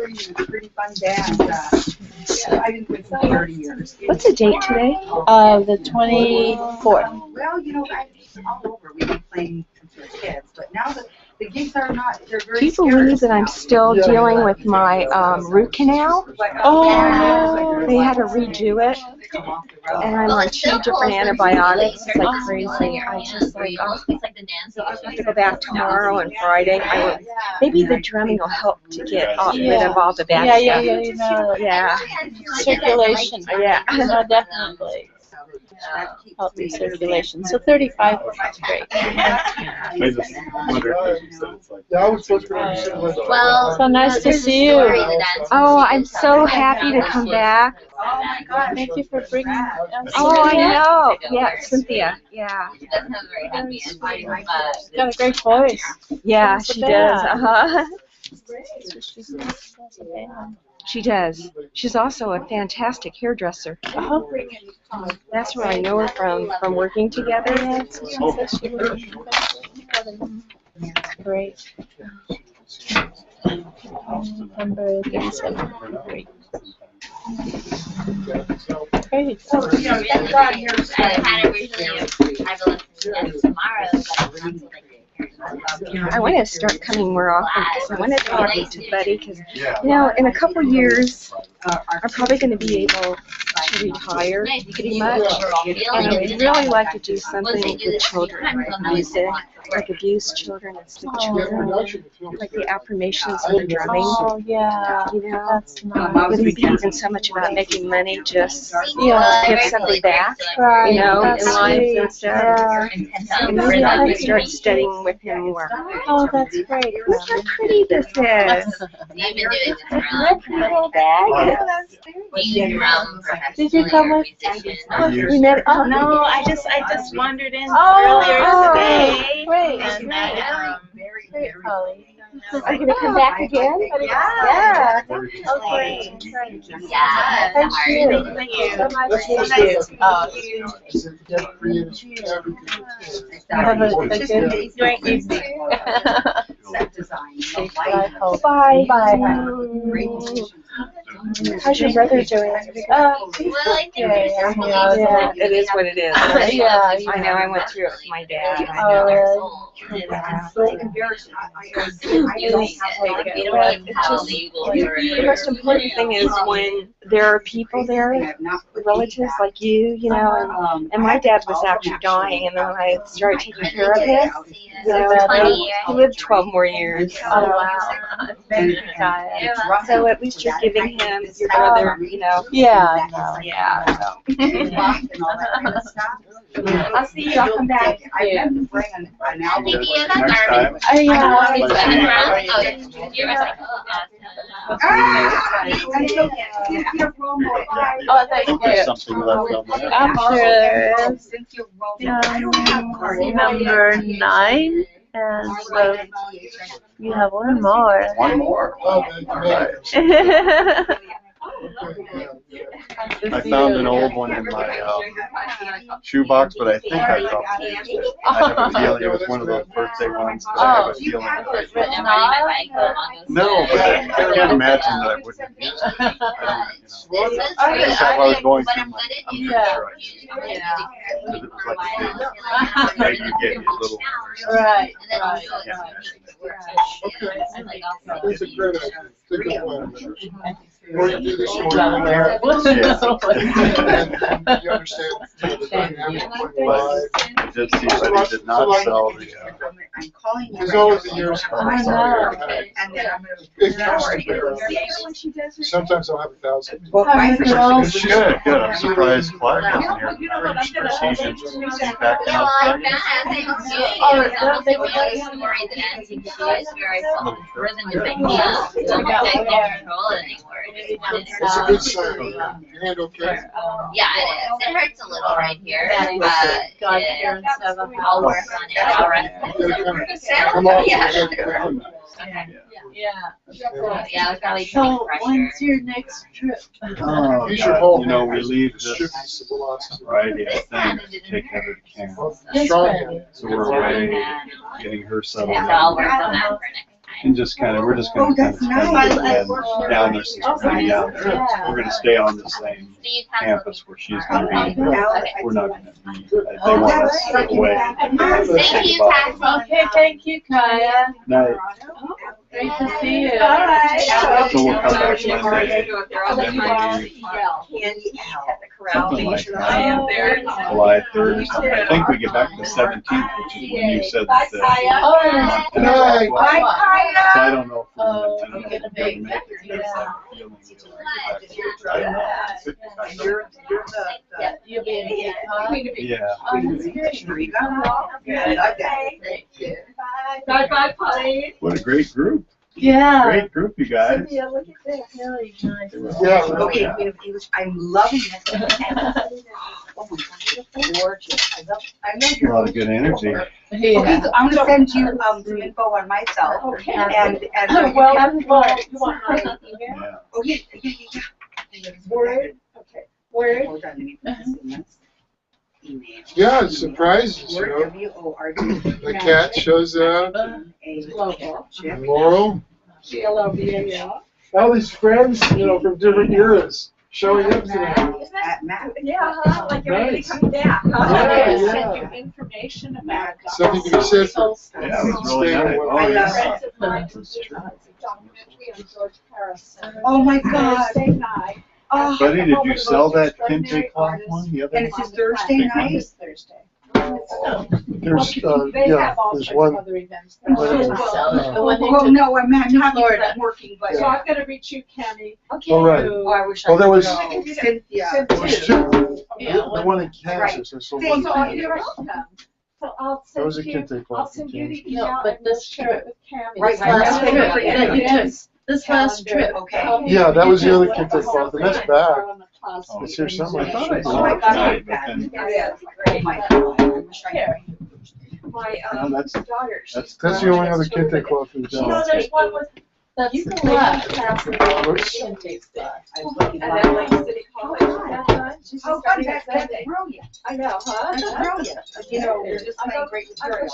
was a pretty fun band. I've been with them 30 years. What's the date today? The 24th. Well, you know, it's all over. We've been playing since we were kids, but now the gigs are not, they're very Do you believe scarce that I'm now. still dealing with my root canal? Oh, They had to redo it, and I'm on 2 different antibiotics. It's like crazy. I just like, oh, It's like the dance. I have to go back tomorrow and Friday. Maybe the drumming will help to get rid of all the bad yeah, stuff. you know, Yeah. circulation. Yeah. No, definitely. Healthy circulation. So 35 is great. I just wonder if you said it's like. Yeah, I was supposed to be similar. Well, So nice to there's a see you. story, the dance Oh, music I'm stuff. so happy to come back. Oh my God. Thank you for bringing us. Oh, I know. Yeah, Cynthia. Yeah. She doesn't have a very happy ending, but She's got a great voice. Yeah, What's she the does. band? Uh-huh. She does. She's also a fantastic hairdresser. That's where I know her from working together. Great. Number 37. Great. Great. Thank God you're I had originally I will listen tomorrow, but I'm not so like I want to start coming more often because I want to talk to Buddy because, Yeah. you know, in a couple years, I'm probably going to be able to retire nice because pretty you much. feel And I like would it's really enough. like to do Once something they do with this children, many times, they'll music, know like abused children and sick Yeah, children, production film. like the affirmations and the drumming, Oh, yeah. you know. That's nice. Because he's thinking so much about making money, just Yeah. give something back, Right. you know, That's in life sweet. and stuff. Yeah. And maybe I can start studying with him more. Oh, that's great. Look how pretty this is. You've been doing this for a long time. Little bag. You drum professionally. Did you come with? We met. Oh no, I just wandered in Oh, earlier today. Great. And Great, Holly. are you gonna come back again? Yeah. Okay. Yeah. Thank you. Thank you. So much. Thank you. Have a good Great evening. Bye. Bye. How's your brother doing? Well, I think there's just Yeah. It is what it is. Yeah. I know. I went through it with my dad. The most important thing is when there are people there, relatives like you know, and my dad was actually dying, and then when I started taking care of him, you know, he lived 12 more years. Oh, wow. So at least you're giving him your brother, you know. Yeah. No. Yeah. I'll see you. I'll come back. Yeah. Maybe you got Next garbage. time. Yeah. It's been around. Oh, you're recycling. Oh, thank There's you. something left on there. I'm sure there is. Number 9, and so you have one more. One more. Oh, All right. I found an old one in my shoebox, but I think I dropped it. I have a feeling it was one of those birthday ones, but I have a feeling that I did. Written on? No, but I can't imagine that I wouldn't use it. I don't, If I was going to, I'm pretty sure I should. Because it was like a big, maybe you gave me a little. Right. I can't imagine. It's a great idea. It's a good plan. Or you do this one. Yeah. You understand the dynamic when live. I did see that he did not sell the, There's always the years. I know. It comes to bear. Sometimes I'll have 1,000. Good, good. I'm surprised Clive wasn't here tonight. He's back Yeah, now. like that. Thanks. Oh, They were like a story that ends in tears where I felt rhythm is like, yeah, I can't control it anymore. It's a good sign. Your hand okay? Yeah, it is. It hurts a little right here. God, Karen, 7. I'll work on it. I'll rest You it. gotta come off your head. Yeah. Yeah, it's probably So, pressure. when's your next trip? Oh, Use your whole you know, we hand. leave Shift this the velocity. Friday, I think, to take Heather to camp. Strong hand. So we're away, getting her settled So I'll in. work on that for next time. And just kind of, we're just gonna kind of spend the weekend down there since we're gonna be down there. We're gonna stay on the same Steve has campus where she's gonna be. Okay. We're not gonna be, they want us away. Thank you, Kathy. Okay, thank you, Kaya. Night. Great to see you. So we'll come back Monday. And then something like July 3rd or something. I think we get back to the 17th, which is when you said that the Montana Night. was. So I don't know if Oh, we're you're gonna gonna make make it. it, yeah. I don't know. You'll be in Cape Cod? Yeah. Oh, that's great. Thank you. Bye, Polly. What a great group. Yeah. Great group, you guys. Cynthia, look at this. Really nice. Yeah. Okay, I'm loving it. Oh my God, it's gorgeous. I love A lot of good energy. Okay, so I'm gonna send you some info on myself. Okay. And Well, You want my email? Yeah. oh yeah. Word? Okay. Word? Hold on, let me put this in this email. Yeah, it surprises, you Word, know. W-O-R-D. The cat shows up, Local. and Laurel. G-L-O-V-A-L. All these friends, you know, from different eras showing up tonight. At Matt. Yeah, like everybody Nice. coming back. Yeah, Send yeah. you information about. Something to be said for. Yeah, it was really nice. Oh, yeah. Friends of mine who did a documentary on George Harrison. Oh my God. Thursday night. Oh, Buddy, did you sell that kente cloth one the other and night? it's just Thursday night? This Thursday. There's, They yeah, have all there's sorts one. of other events. one- The one Oh, you no, I'm not Florida. I'm working, but. So I'm gonna reach you, Kenny. Oh, right. Oh, I wish I Well, there could was- go. Cynthia. There was two. Yeah, The one in Kansas, there's so Thank one. So you're welcome. So I'll That was a send you, kente I'll cloth in send you the Kansas. email. No, but and we'll this share trip- it with Cammy. Right, This last last trip trip. that you took. This last trip. Okay. Yeah, that was the other kente cloth, and that's back. Oh, It's here somewhere. I thought I Oh saw my it God, tonight, my but then, Oh my God. Here. My no, that's, daughter. that's. That's the only other kid they close with. You know, there's one with, that's You can the lay left. class and Looks- you can taste it. I was looking And at then like it. City College, that's fun. She's Oh, starting that's Sunday. brilliant. I know, huh? That's brilliant. You know, you're just playing great material.